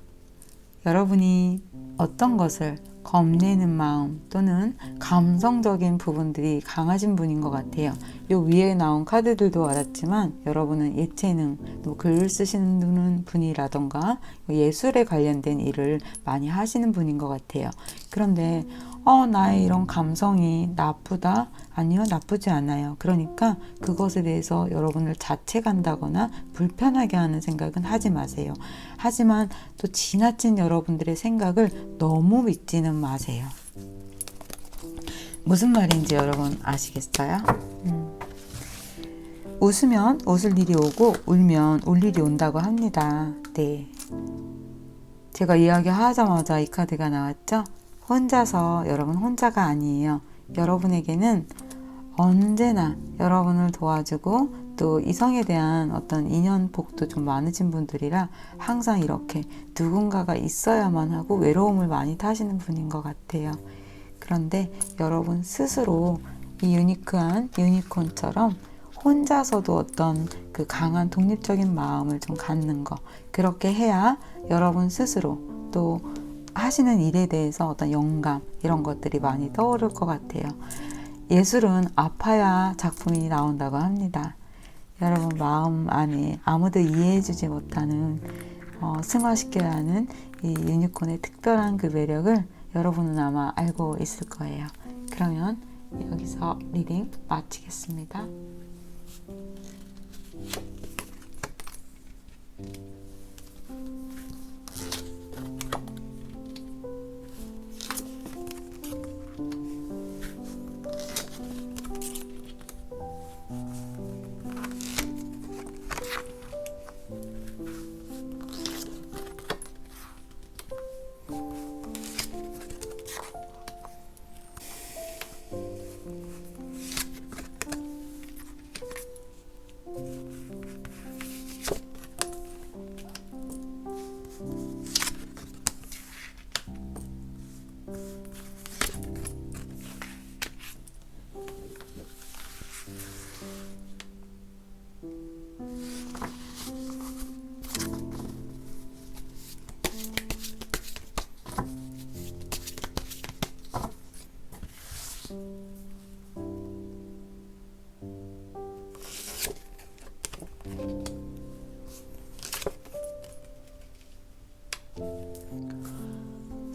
여러분이 어떤 것을 겁내는 마음 또는 감성적인 부분들이 강하신 분인 것 같아요. 요 위에 나온 카드들도 알았지만 여러분은 예체능, 또 글 쓰시는 분이라던가 예술에 관련된 일을 많이 하시는 분인 것 같아요. 그런데 나의 이런 감성이 나쁘다? 아니요, 나쁘지 않아요. 그러니까 그것에 대해서 여러분을 자책한다거나 불편하게 하는 생각은 하지 마세요. 하지만 또 지나친 여러분들의 생각을 너무 믿지는 마세요. 무슨 말인지 여러분 아시겠어요? 웃으면 웃을 일이 오고 울면 울 일이 온다고 합니다. 네. 제가 이야기하자마자 이 카드가 나왔죠? 혼자서 여러분 혼자가 아니에요. 여러분에게는 언제나 여러분을 도와주고 또 이성에 대한 어떤 인연복도 좀 많으신 분들이라 항상 이렇게 누군가가 있어야만 하고 외로움을 많이 타시는 분인 것 같아요. 그런데 여러분 스스로 이 유니크한 유니콘처럼 혼자서도 어떤 그 강한 독립적인 마음을 좀 갖는 거, 그렇게 해야 여러분 스스로 또 하시는 일에 대해서 어떤 영감 이런 것들이 많이 떠오를 것 같아요. 예술은 아파야 작품이 나온다고 합니다. 여러분 마음 안에 아무도 이해해주지 못하는 승화시켜야 하는 이 유니콘의 특별한 그 매력을 여러분은 아마 알고 있을 거예요. 그러면 여기서 리딩 마치겠습니다.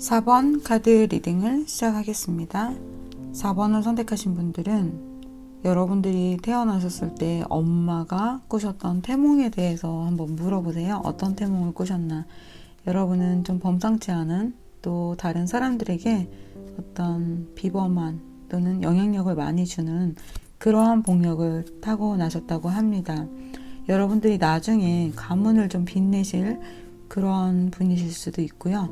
4번 카드 리딩을 시작하겠습니다. 4번을 선택하신 분들은 여러분들이 태어나셨을 때 엄마가 꾸셨던 태몽에 대해서 한번 물어보세요. 어떤 태몽을 꾸셨나. 여러분은 좀 범상치 않은 또 다른 사람들에게 어떤 비범한 또는 영향력을 많이 주는 그러한 복력을 타고나셨다고 합니다. 여러분들이 나중에 가문을 좀 빛내실 그런 분이실 수도 있고요.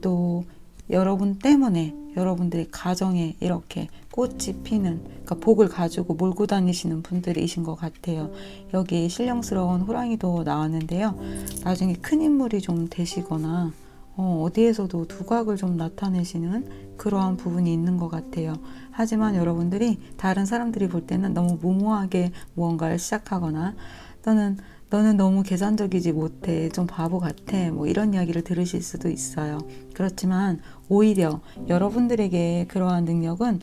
또 여러분 때문에 여러분들의 가정에 이렇게 꽃이 피는, 그러니까 복을 가지고 몰고 다니시는 분들이신 것 같아요. 여기 신령스러운 호랑이도 나왔는데요. 나중에 큰 인물이 좀 되시거나 어디에서도 두각을 좀 나타내시는 그러한 부분이 있는 것 같아요. 하지만 여러분들이 다른 사람들이 볼 때는 너무 무모하게 무언가를 시작하거나 또는 너는 너무 계산적이지 못해, 좀 바보 같아, 뭐 이런 이야기를 들으실 수도 있어요. 그렇지만 오히려 여러분들에게 그러한 능력은,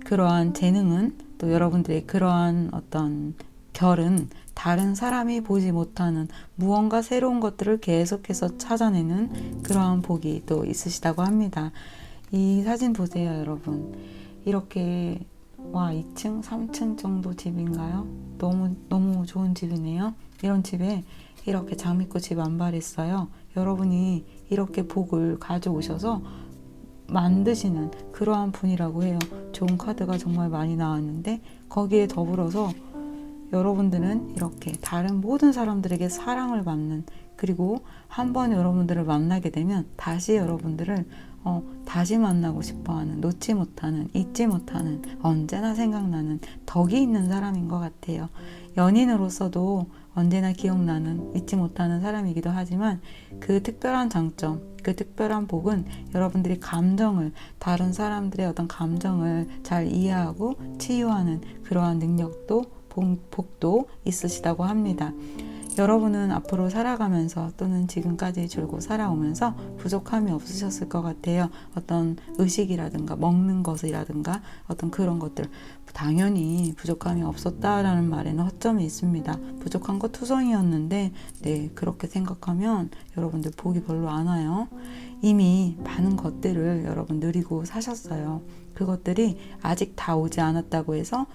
그러한 재능은 또 여러분들의 그러한 어떤 결은 다른 사람이 보지 못하는 무언가 새로운 것들을 계속해서 찾아내는 그러한 복이 또 있으시다고 합니다. 이 사진 보세요, 여러분. 이렇게 2층, 3층 정도 집인가요? 너무 좋은 집이네요. 이런 집에 이렇게 장미꽃이 만발했어요. 여러분이 이렇게 복을 가져오셔서 만드시는 그러한 분이라고 해요. 좋은 카드가 정말 많이 나왔는데 거기에 더불어서 여러분들은 이렇게 다른 모든 사람들에게 사랑을 받는, 그리고 한번 여러분들을 만나게 되면 다시 여러분들을 다시 만나고 싶어하는, 놓지 못하는, 잊지 못하는, 언제나 생각나는 덕이 있는 사람인 것 같아요. 연인으로서도 언제나 기억나는, 잊지 못하는 사람이기도 하지만 그 특별한 장점, 그 특별한 복은 여러분들이 감정을, 다른 사람들의 어떤 감정을 잘 이해하고 치유하는 그러한 능력도, 복도 있으시다고 합니다. 여러분은 앞으로 살아가면서 또는 지금까지 줄곧 살아오면서 부족함이 없으셨을 것 같아요. 어떤 의식이라든가 먹는 것이라든가 어떤 그런 것들, 당연히 부족함이 없었다라는 말에는 허점이 있습니다. 부족한 거 투성이었는데 그렇게 생각하면 여러분들 복이 별로 안 와요. 이미 많은 것들을 여러분 누리고 사셨어요. 그것들이 아직 다 오지 않았다고 해서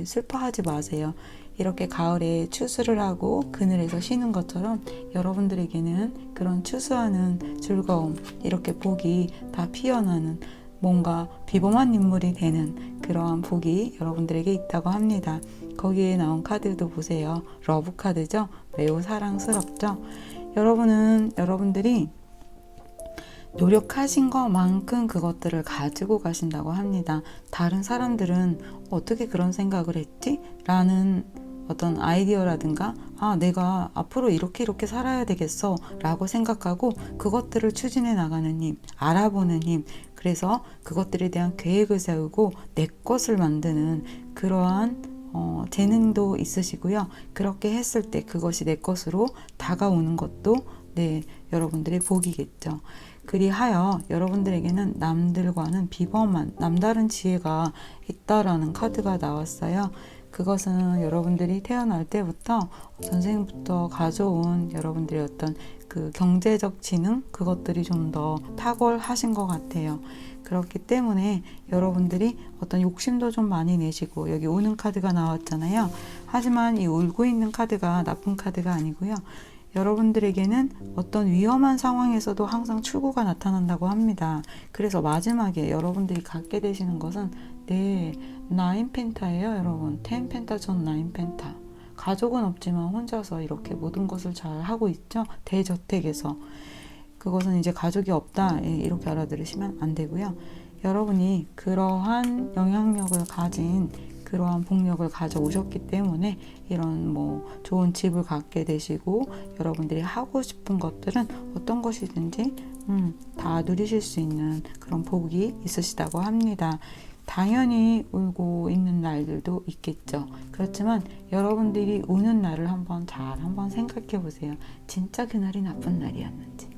슬퍼하지 마세요. 이렇게 가을에 추수를 하고 그늘에서 쉬는 것처럼 여러분들에게는 그런 추수하는 즐거움, 이렇게 복이 다 피어나는, 뭔가 비범한 인물이 되는 그러한 복이 여러분들에게 있다고 합니다. 거기에 나온 카드도 보세요. 러브 카드죠. 매우 사랑스럽죠. 여러분들이 노력하신 것만큼 그것들을 가지고 가신다고 합니다. 다른 사람들은 어떻게 그런 생각을 했지? 라는 어떤 아이디어라든가 내가 앞으로 이렇게 살아야 되겠어 라고 생각하고 그것들을 추진해 나가는 힘, 알아보는 힘, 그래서 그것들에 대한 계획을 세우고 내 것을 만드는 그러한 재능도 있으시고요. 그렇게 했을 때 그것이 내 것으로 다가오는 것도 여러분들의 복이겠죠. 그리하여 여러분들에게는 남들과는 비범한 남다른 지혜가 있다라는 카드가 나왔어요. 그것은 여러분들이 태어날 때부터 전생부터 가져온 여러분들의 어떤 그 경제적 지능, 그것들이 좀 더 탁월하신 것 같아요. 그렇기 때문에 여러분들이 어떤 욕심도 좀 많이 내시고, 여기 우는 카드가 나왔잖아요. 하지만 이 울고 있는 카드가 나쁜 카드가 아니고요. 여러분들에게는 어떤 위험한 상황에서도 항상 출구가 나타난다고 합니다. 그래서 마지막에 여러분들이 갖게 되시는 것은 9펜타예요, 여러분. 10펜타 전 9펜타. 가족은 없지만 혼자서 이렇게 모든 것을 잘 하고 있죠. 대저택에서. 그것은 이제 가족이 없다, 이렇게 알아들으시면 안 되고요. 여러분이 그러한 영향력을 가진 그러한 복력을 가져오셨기 때문에 이런 좋은 집을 갖게 되시고, 여러분들이 하고 싶은 것들은 어떤 것이든지 다 누리실 수 있는 그런 복이 있으시다고 합니다. 당연히 울고 있는 날들도 있겠죠. 그렇지만 여러분들이 우는 날을 한번 생각해 보세요. 진짜 그날이 나쁜 날이었는지.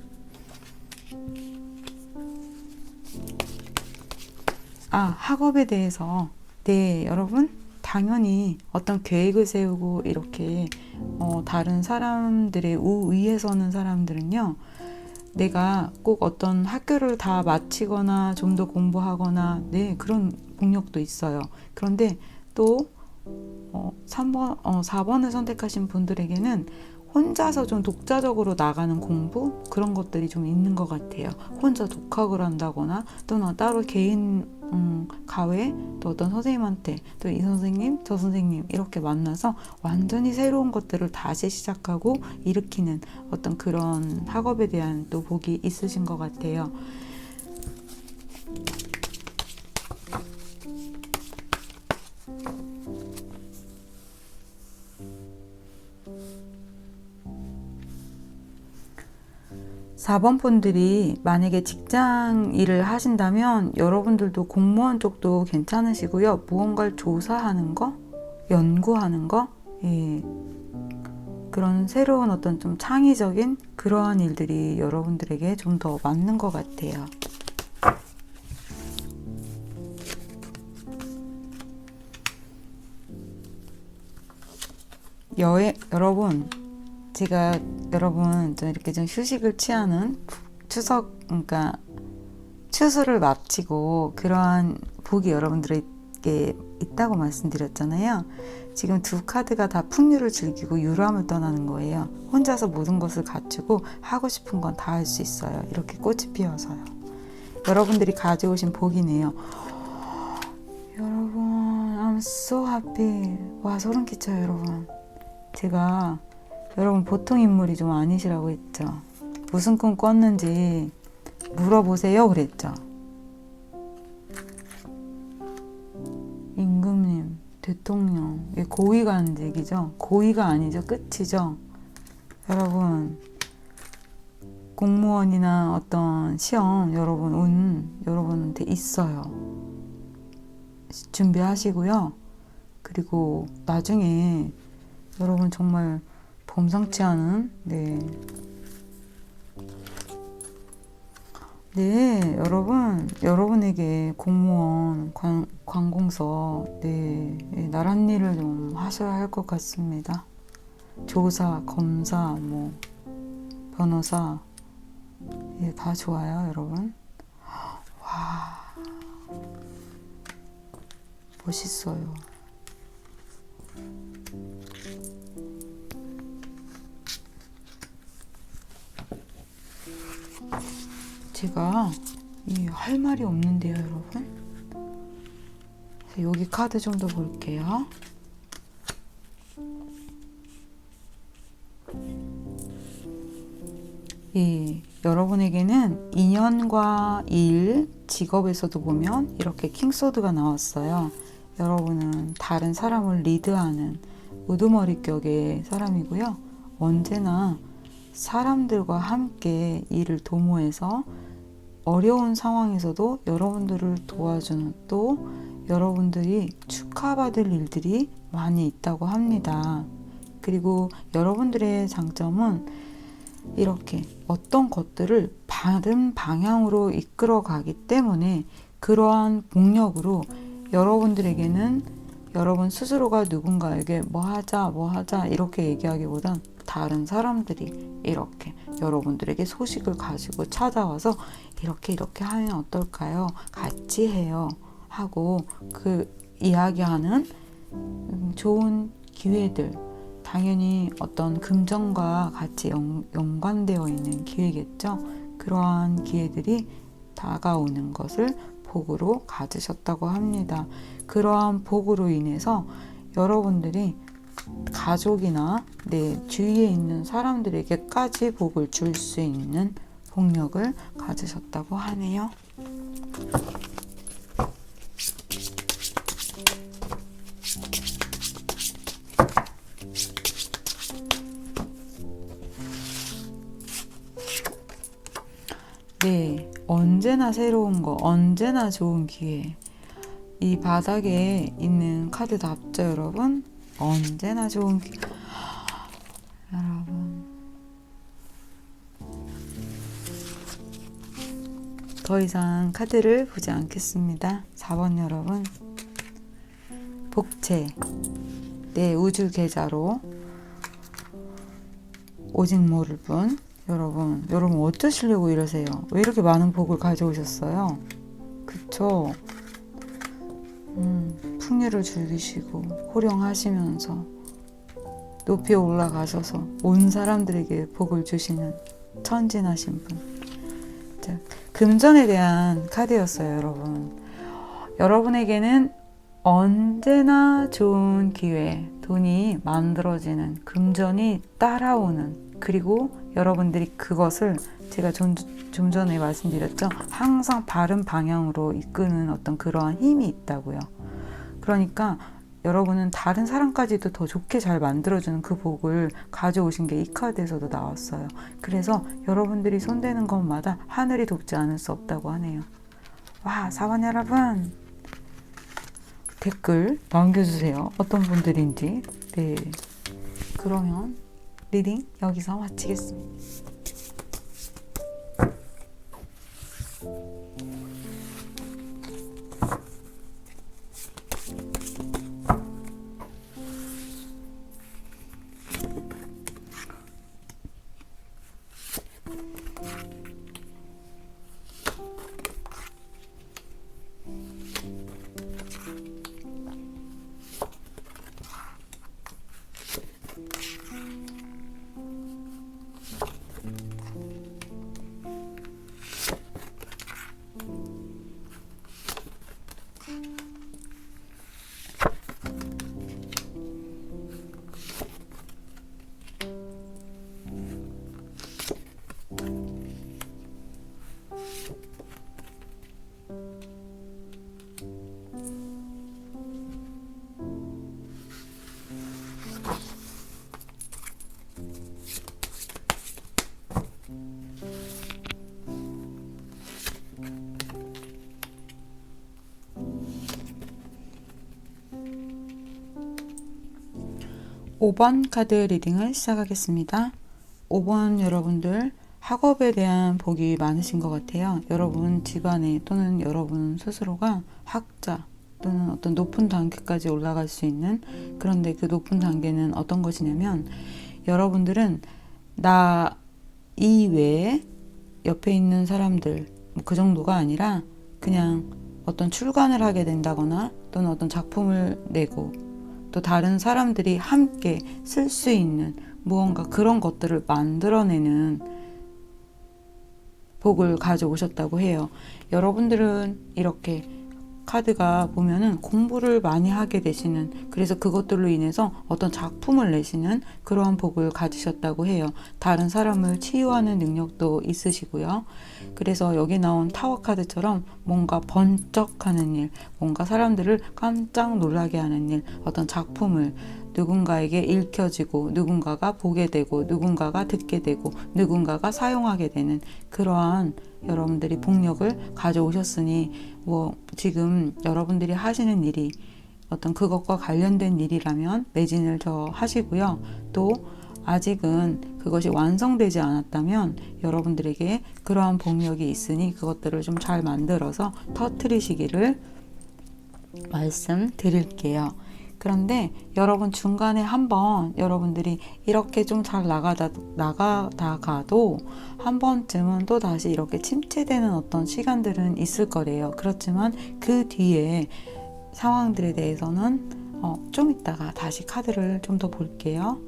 학업에 대해서 여러분, 당연히 어떤 계획을 세우고 이렇게 다른 사람들의 위에 서는 사람들은요, 내가 꼭 어떤 학교를 다 마치거나 좀 더 공부하거나 그런 복력도 있어요. 그런데 또 4번을 선택하신 분들에게는 혼자서 좀 독자적으로 나가는 공부, 그런 것들이 좀 있는 것 같아요. 혼자 독학을 한다거나 또는 따로 개인 가외, 또 어떤 선생님한테 또 이 선생님 저 선생님 이렇게 만나서 완전히 새로운 것들을 다시 시작하고 일으키는 어떤 그런 학업에 대한 또 복이 있으신 것 같아요. 사 번 분들이 만약에 직장 일을 하신다면 여러분들도 공무원 쪽도 괜찮으시고요. 무언가를 조사하는 거, 연구하는 거, 그런 새로운 어떤 좀 창의적인 그러한 일들이 여러분들에게 좀 더 맞는 것 같아요. 여러분, 제가 여러분 좀 이렇게 좀 휴식을 취하는 그러니까 추수를 마치고 그러한 복이 여러분들에게 있다고 말씀드렸잖아요. 지금 두 카드가 다 풍류를 즐기고 유람을 떠나는 거예요. 혼자서 모든 것을 갖추고 하고 싶은 건 다 할 수 있어요. 이렇게 꽃이 피어서요. 여러분들이 가져오신 복이네요. 여러분, I'm so happy. 와, 소름 끼쳐요, 여러분. 제가 여러분 보통 인물이 좀 아니시라고 했죠. 무슨 꿈 꿨는지 물어보세요 그랬죠. 임금님, 대통령, 고위가 하는 얘기죠. 고위가 아니죠. 끝이죠. 여러분, 공무원이나 어떤 시험 여러분 운 여러분한테 있어요. 준비하시고요. 그리고 나중에 여러분 정말 범상치 않은 여러분에게 공무원, 관공서, 나란 일을 좀 하셔야 할 것 같습니다. 조사, 검사, 변호사, 다 좋아요, 여러분. 와, 멋있어요. 제가 할 말이 없는데요, 여러분. 여기 카드 좀 더 볼게요. 여러분에게는 인연과 일, 직업에서도 보면 이렇게 킹소드가 나왔어요. 여러분은 다른 사람을 리드하는 우두머리 격의 사람이고요. 언제나 사람들과 함께 일을 도모해서 어려운 상황에서도 여러분들을 도와주는, 또 여러분들이 축하받을 일들이 많이 있다고 합니다. 그리고 여러분들의 장점은 이렇게 어떤 것들을 바른 방향으로 이끌어 가기 때문에 그러한 동력으로 여러분들에게는 여러분 스스로가 누군가에게 뭐 하자 이렇게 얘기하기보단 다른 사람들이 이렇게 여러분들에게 소식을 가지고 찾아와서 이렇게 하면 어떨까요? 같이 해요 하고 그 이야기하는 좋은 기회들, 당연히 어떤 금전과 같이 연관되어 있는 기회겠죠. 그러한 기회들이 다가오는 것을 복으로 가지셨다고 합니다. 그러한 복으로 인해서 여러분들이 가족이나 주위에 있는 사람들에게까지 복을 줄 수 있는 복력을 가지셨다고 하네요. 언제나 새로운 거, 언제나 좋은 기회. 이 바닥에 있는 카드 답죠, 여러분? 언제나 좋은 기회. 여러분, 더 이상 카드를 보지 않겠습니다. 4번 여러분, 복채. 우주 계좌로 오직 모를 분. 여러분 어쩌시려고 이러세요? 왜 이렇게 많은 복을 가져오셨어요? 그쵸? 풍류를 즐기시고 호령하시면서 높이 올라가셔서 온 사람들에게 복을 주시는 천진하신 분. 자, 금전에 대한 카드였어요, 여러분. 여러분에게는 언제나 좋은 기회, 돈이 만들어지는, 금전이 따라오는, 그리고 여러분들이 그것을 제가 좀 전에 말씀드렸죠. 항상 바른 방향으로 이끄는 어떤 그러한 힘이 있다고요. 그러니까 여러분은 다른 사람까지도 더 좋게 잘 만들어주는 그 복을 가져오신 게 이 카드에서도 나왔어요. 그래서 여러분들이 손대는 것마다 하늘이 돕지 않을 수 없다고 하네요. 와, 4번 여러분, 댓글 남겨주세요. 어떤 분들인지. 그러면 리딩 여기서 마치겠습니다. 5번 카드 리딩을 시작하겠습니다. 5번 여러분들 학업에 대한 복이 많으신 것 같아요. 여러분 집안에 또는 여러분 스스로가 학자 또는 어떤 높은 단계까지 올라갈 수 있는, 그런데 그 높은 단계는 어떤 것이냐면 여러분들은 나 이외에 옆에 있는 사람들 그 정도가 아니라 그냥 어떤 출간을 하게 된다거나 또는 어떤 작품을 내고 또 다른 사람들이 함께 쓸 수 있는 무언가 그런 것들을 만들어내는 복을 가져오셨다고 해요. 여러분들은 이렇게 카드가 보면은 공부를 많이 하게 되시는, 그래서 그것들로 인해서 어떤 작품을 내시는 그러한 복을 가지셨다고 해요. 다른 사람을 치유하는 능력도 있으시고요. 그래서 여기 나온 타워 카드처럼 뭔가 번쩍하는 일, 뭔가 사람들을 깜짝 놀라게 하는 일, 어떤 작품을 누군가에게 읽혀지고 누군가가 보게 되고 누군가가 듣게 되고 누군가가 사용하게 되는 그러한 여러분들이 복력을 가져오셨으니, 지금 여러분들이 하시는 일이 어떤 그것과 관련된 일이라면 매진을 더 하시고요. 또 아직은 그것이 완성되지 않았다면 여러분들에게 그러한 복력이 있으니 그것들을 좀 잘 만들어서 터뜨리시기를 말씀드릴게요. 그런데 여러분 중간에 한번 여러분들이 이렇게 좀 잘 나가다가도 한 번쯤은 또 다시 이렇게 침체되는 어떤 시간들은 있을 거래요. 그렇지만 그 뒤에 상황들에 대해서는 좀 이따가 다시 카드를 좀 더 볼게요.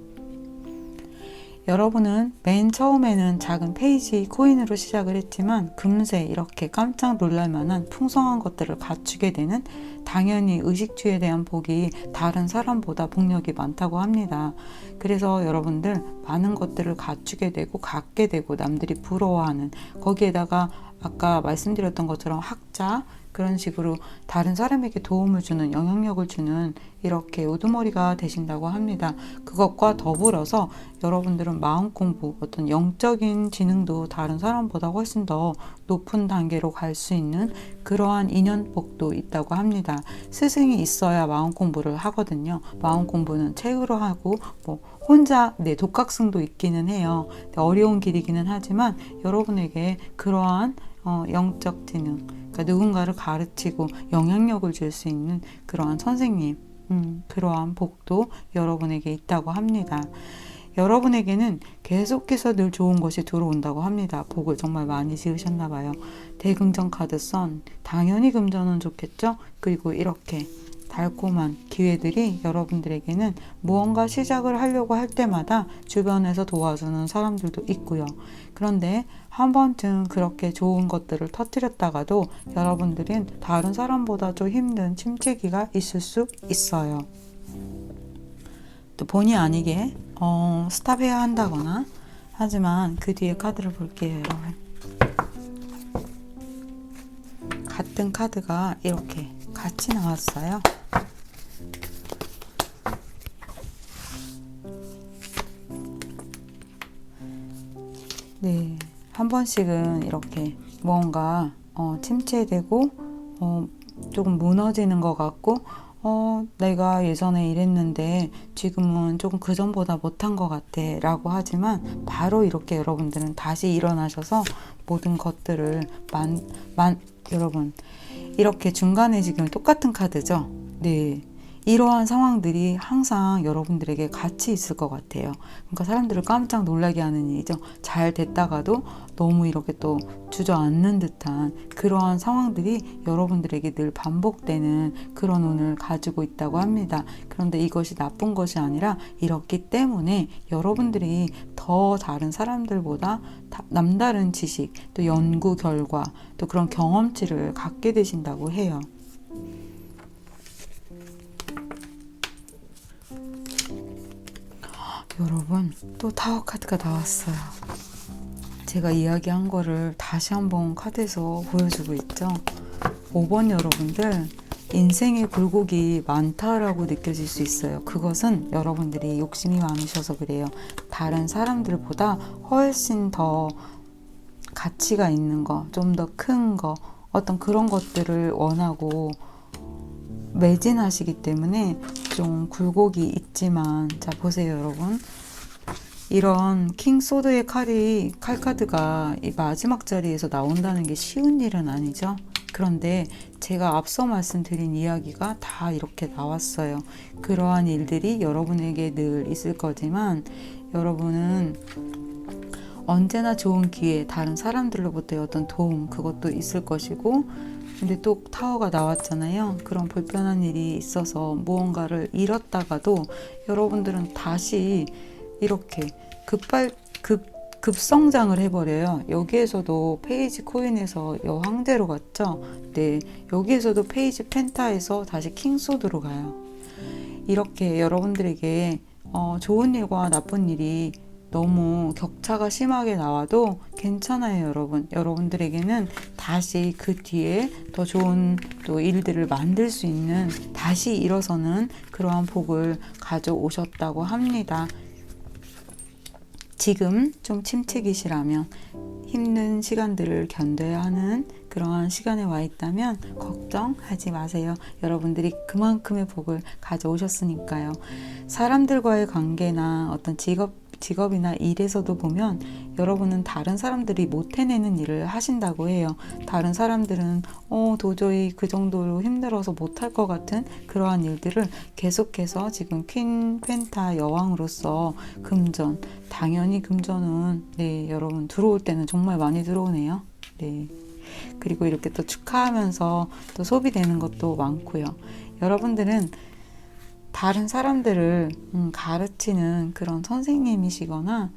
여러분은 맨 처음에는 작은 페이지 코인으로 시작을 했지만 금세 이렇게 깜짝 놀랄 만한 풍성한 것들을 갖추게 되는, 당연히 의식주에 대한 복이 다른 사람보다 복력이 많다고 합니다. 그래서 여러분들 많은 것들을 갖추게 되고 갖게 되고 남들이 부러워하는, 거기에다가 아까 말씀드렸던 것처럼 학자, 그런 식으로 다른 사람에게 도움을 주는, 영향력을 주는 이렇게 우두머리가 되신다고 합니다. 그것과 더불어서 여러분들은 마음 공부, 어떤 영적인 지능도 다른 사람보다 훨씬 더 높은 단계로 갈 수 있는 그러한 인연복도 있다고 합니다. 스승이 있어야 마음 공부를 하거든요. 마음 공부는 책으로 하고 혼자 독학승도 있기는 해요. 어려운 길이기는 하지만 여러분에게 그러한 영적 지능, 그러니까 누군가를 가르치고 영향력을 줄 수 있는 그러한 선생님, 그러한 복도 여러분에게 있다고 합니다. 여러분에게는 계속해서 늘 좋은 것이 들어온다고 합니다. 복을 정말 많이 지으셨나 봐요. 대금전 카드 선, 당연히 금전은 좋겠죠. 그리고 이렇게 달콤한 기회들이 여러분들에게는 무언가 시작을 하려고 할 때마다 주변에서 도와주는 사람들도 있고요. 그런데 한 번쯤 그렇게 좋은 것들을 터뜨렸다가도 여러분들은 다른 사람보다 좀 힘든 침체기가 있을 수 있어요. 또 본의 아니게 스탑해야 한다거나, 하지만 그 뒤에 카드를 볼게요, 여러분. 같은 카드가 이렇게 같이 나왔어요. 네, 한 번씩은 이렇게 뭔가 침체되고 조금 무너지는 것 같고, 내가 예전에 이랬는데 지금은 조금 그전보다 못한 것 같아 라고 하지만, 바로 이렇게 여러분들은 다시 일어나셔서 모든 것들을 여러분 이렇게 중간에 지금 똑같은 카드죠. 네, 이러한 상황들이 항상 여러분들에게 같이 있을 것 같아요. 그러니까 사람들을 깜짝 놀라게 하는 일이죠. 잘 됐다가도 너무 이렇게 또 주저앉는 듯한 그러한 상황들이 여러분들에게 늘 반복되는 그런 운을 가지고 있다고 합니다. 그런데 이것이 나쁜 것이 아니라 이렇기 때문에 여러분들이 더 다른 사람들보다 남다른 지식, 또 연구 결과, 또 그런 경험치를 갖게 되신다고 해요. 여러분, 또 타워 카드가 나왔어요. 제가 이야기한 거를 다시 한번 카드에서 보여주고 있죠. 5번 여러분들, 인생의 굴곡이 많다라고 느껴질 수 있어요. 그것은 여러분들이 욕심이 많으셔서 그래요. 다른 사람들보다 훨씬 더 가치가 있는 거, 좀 더 큰 거, 어떤 그런 것들을 원하고 매진하시기 때문에 좀 굴곡이 있지만, 자 보세요 여러분, 이런 킹소드의 칼 카드가 이 마지막 자리에서 나온다는 게 쉬운 일은 아니죠. 그런데 제가 앞서 말씀드린 이야기가 다 이렇게 나왔어요. 그러한 일들이 여러분에게 늘 있을 거지만, 여러분은 언제나 좋은 기회, 다른 사람들로부터의 어떤 도움, 그것도 있을 것이고, 근데 또 타워가 나왔잖아요. 그런 불편한 일이 있어서 무언가를 잃었다가도 여러분들은 다시 이렇게 급성장을 해버려요. 여기에서도 페이지 코인에서 여왕제로 갔죠. 네, 여기에서도 페이지 펜타에서 다시 킹소드로 가요. 이렇게 여러분들에게 좋은 일과 나쁜 일이 너무 격차가 심하게 나와도 괜찮아요, 여러분. 여러분들에게는 다시 그 뒤에 더 좋은 또 일들을 만들 수 있는, 다시 일어서는 그러한 복을 가져오셨다고 합니다. 지금 좀 침체기시라면, 힘든 시간들을 견뎌야 하는 그러한 시간에 와 있다면 걱정하지 마세요. 여러분들이 그만큼의 복을 가져오셨으니까요. 사람들과의 관계나 어떤 직업이나 일에서도 보면 여러분은 다른 사람들이 못 해내는 일을 하신다고 해요. 다른 사람들은 도저히 그 정도로 힘들어서 못할 것 같은 그러한 일들을 계속해서 지금 퀸 펜타 여왕으로서 금전, 당연히 금전은 네, 여러분 들어올 때는 정말 많이 들어오네요. 네. 그리고 이렇게 또 축하하면서 또 소비되는 것도 많고요. 여러분들은 다른 사람들을 가르치는 그런 선생님이시거나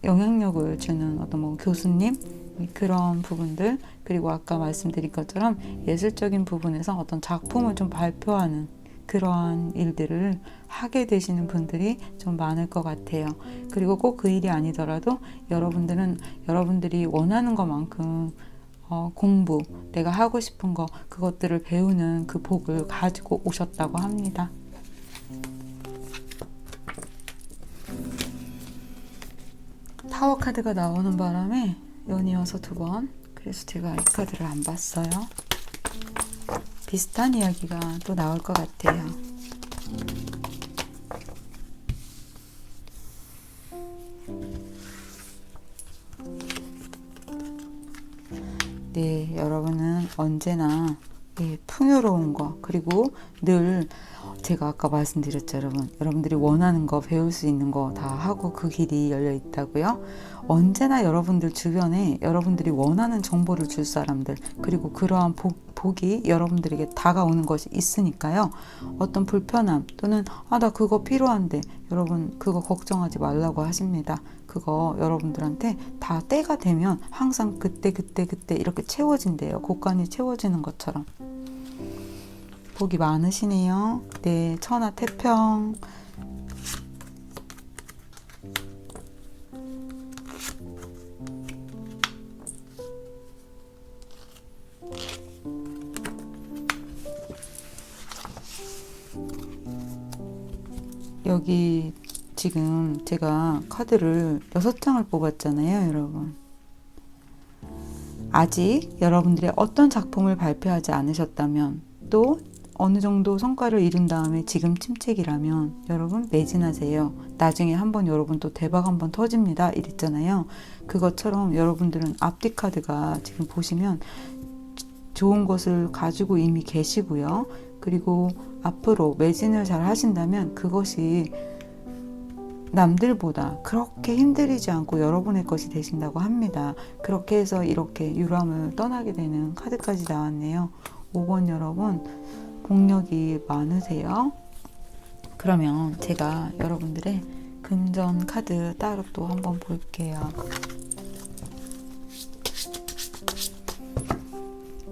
영향력을 주는 어떤 뭐 교수님, 그런 부분들, 그리고 아까 말씀드린 것처럼 예술적인 부분에서 어떤 작품을 좀 발표하는 그러한 일들을 하게 되시는 분들이 좀 많을 것 같아요. 그리고 꼭 그 일이 아니더라도 여러분들은 여러분들이 원하는 것만큼 공부, 내가 하고 싶은 거, 그것들을 배우는 그 복을 가지고 오셨다고 합니다. 타워 카드가 나오는 바람에 연이어서 2번, 그래서 제가 이 카드를 안 봤어요. 비슷한 이야기가 또 나올 것 같아요. 네, 여러분은 언제나 풍요로운 거, 그리고 늘 제가 아까 말씀드렸죠, 여러분들이 원하는 거, 배울 수 있는 거 다 하고 그 길이 열려 있다고요. 언제나 여러분들 주변에 여러분들이 원하는 정보를 줄 사람들, 그리고 그러한 복이 여러분들에게 다가오는 것이 있으니까요. 어떤 불편함 또는 나 그거 필요한데, 여러분 그거 걱정하지 말라고 하십니다. 그거 여러분들한테 다 때가 되면 항상 그때 이렇게 채워진대요. 곳간이 채워지는 것처럼. 복이 많으시네요. 네, 천하 태평. 여기 지금 제가 카드를 6장을 뽑았잖아요, 여러분. 아직 여러분들의 어떤 작품을 발표하지 않으셨다면, 또 어느 정도 성과를 이룬 다음에 지금 침체기라면 여러분 매진하세요. 나중에 한번 여러분 또 대박 한번 터집니다 이랬잖아요. 그것처럼 여러분들은 앞뒤 카드가 지금 보시면 좋은 것을 가지고 이미 계시고요. 그리고 앞으로 매진을 잘 하신다면 그것이 남들보다 그렇게 힘들이지 않고 여러분의 것이 되신다고 합니다. 그렇게 해서 이렇게 유람을 떠나게 되는 카드까지 나왔네요. 5번 여러분, 복력이 많으세요. 그러면 제가 여러분들의 금전 카드 따로 또 한번 볼게요.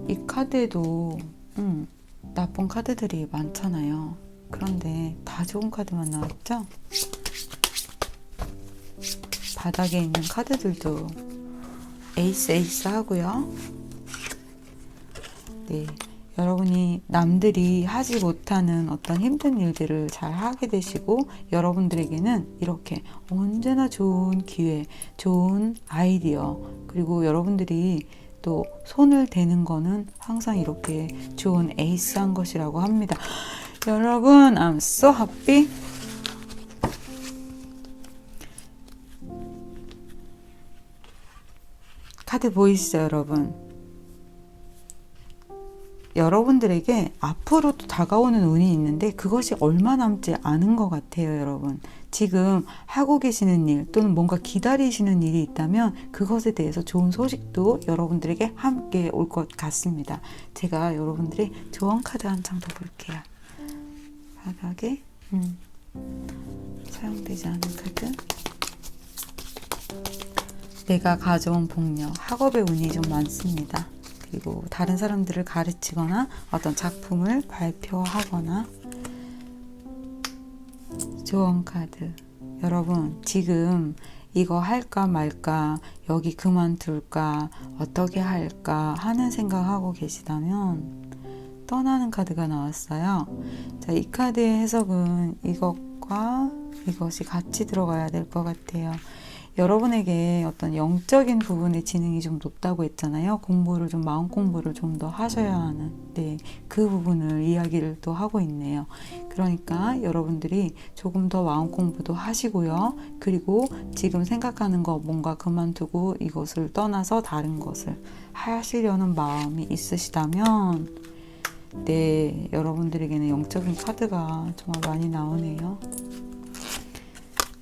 이 카드에도 나쁜 카드들이 많잖아요. 그런데 다 좋은 카드만 나왔죠? 바닥에 있는 카드들도 에이스 하고요. 네, 여러분이 남들이 하지 못하는 어떤 힘든 일들을 잘 하게 되시고, 여러분들에게는 이렇게 언제나 좋은 기회, 좋은 아이디어, 그리고 여러분들이 또 손을 대는 거는 항상 이렇게 좋은 에이스한 것이라고 합니다. 여러분, I'm so happy. 카드 보이시죠, 여러분? 여러분들에게 앞으로도 다가오는 운이 있는데 그것이 얼마 남지 않은 것 같아요, 여러분. 지금 하고 계시는 일 또는 뭔가 기다리시는 일이 있다면 그것에 대해서 좋은 소식도 여러분들에게 함께 올 것 같습니다. 제가 여러분들의 조언 카드 한 장 더 볼게요. 바닥에 사용되지 않은 카드. 내가 가져온 복력, 학업의 운이 좀 많습니다. 그리고 다른 사람들을 가르치거나 어떤 작품을 발표하거나. 조언 카드. 여러분, 지금 이거 할까 말까, 여기 그만둘까, 어떻게 할까 하는 생각하고 계시다면 떠나는 카드가 나왔어요. 자, 이 카드의 해석은 이것과 이것이 같이 들어가야 될 것 같아요. 여러분에게 어떤 영적인 부분의 지능이 좀 높다고 했잖아요. 공부를 좀, 마음 공부를 좀 더 하셔야 하는, 네, 그 부분을 이야기를 또 하고 있네요. 그러니까 여러분들이 조금 더 마음 공부도 하시고요. 그리고 지금 생각하는 거 뭔가 그만두고 이것을 떠나서 다른 것을 하시려는 마음이 있으시다면, 네, 여러분들에게는 영적인 카드가 정말 많이 나오네요.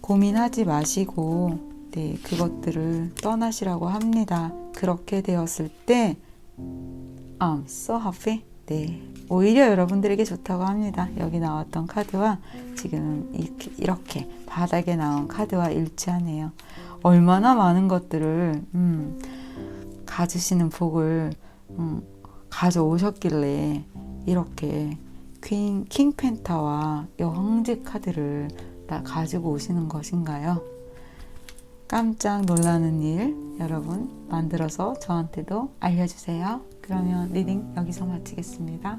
고민하지 마시고, 네, 그것들을 떠나시라고 합니다. 그렇게 되었을 때 I'm so happy. 네, 오히려 여러분들에게 좋다고 합니다. 여기 나왔던 카드와 지금 이렇게 바닥에 나온 카드와 일치하네요. 얼마나 많은 것들을 가지시는 복을 가져오셨길래 이렇게 킹펜타와 여왕제 카드를 다 가지고 오시는 것인가요? 깜짝 놀라는 일 여러분 만들어서 저한테도 알려주세요. 그러면 리딩 여기서 마치겠습니다.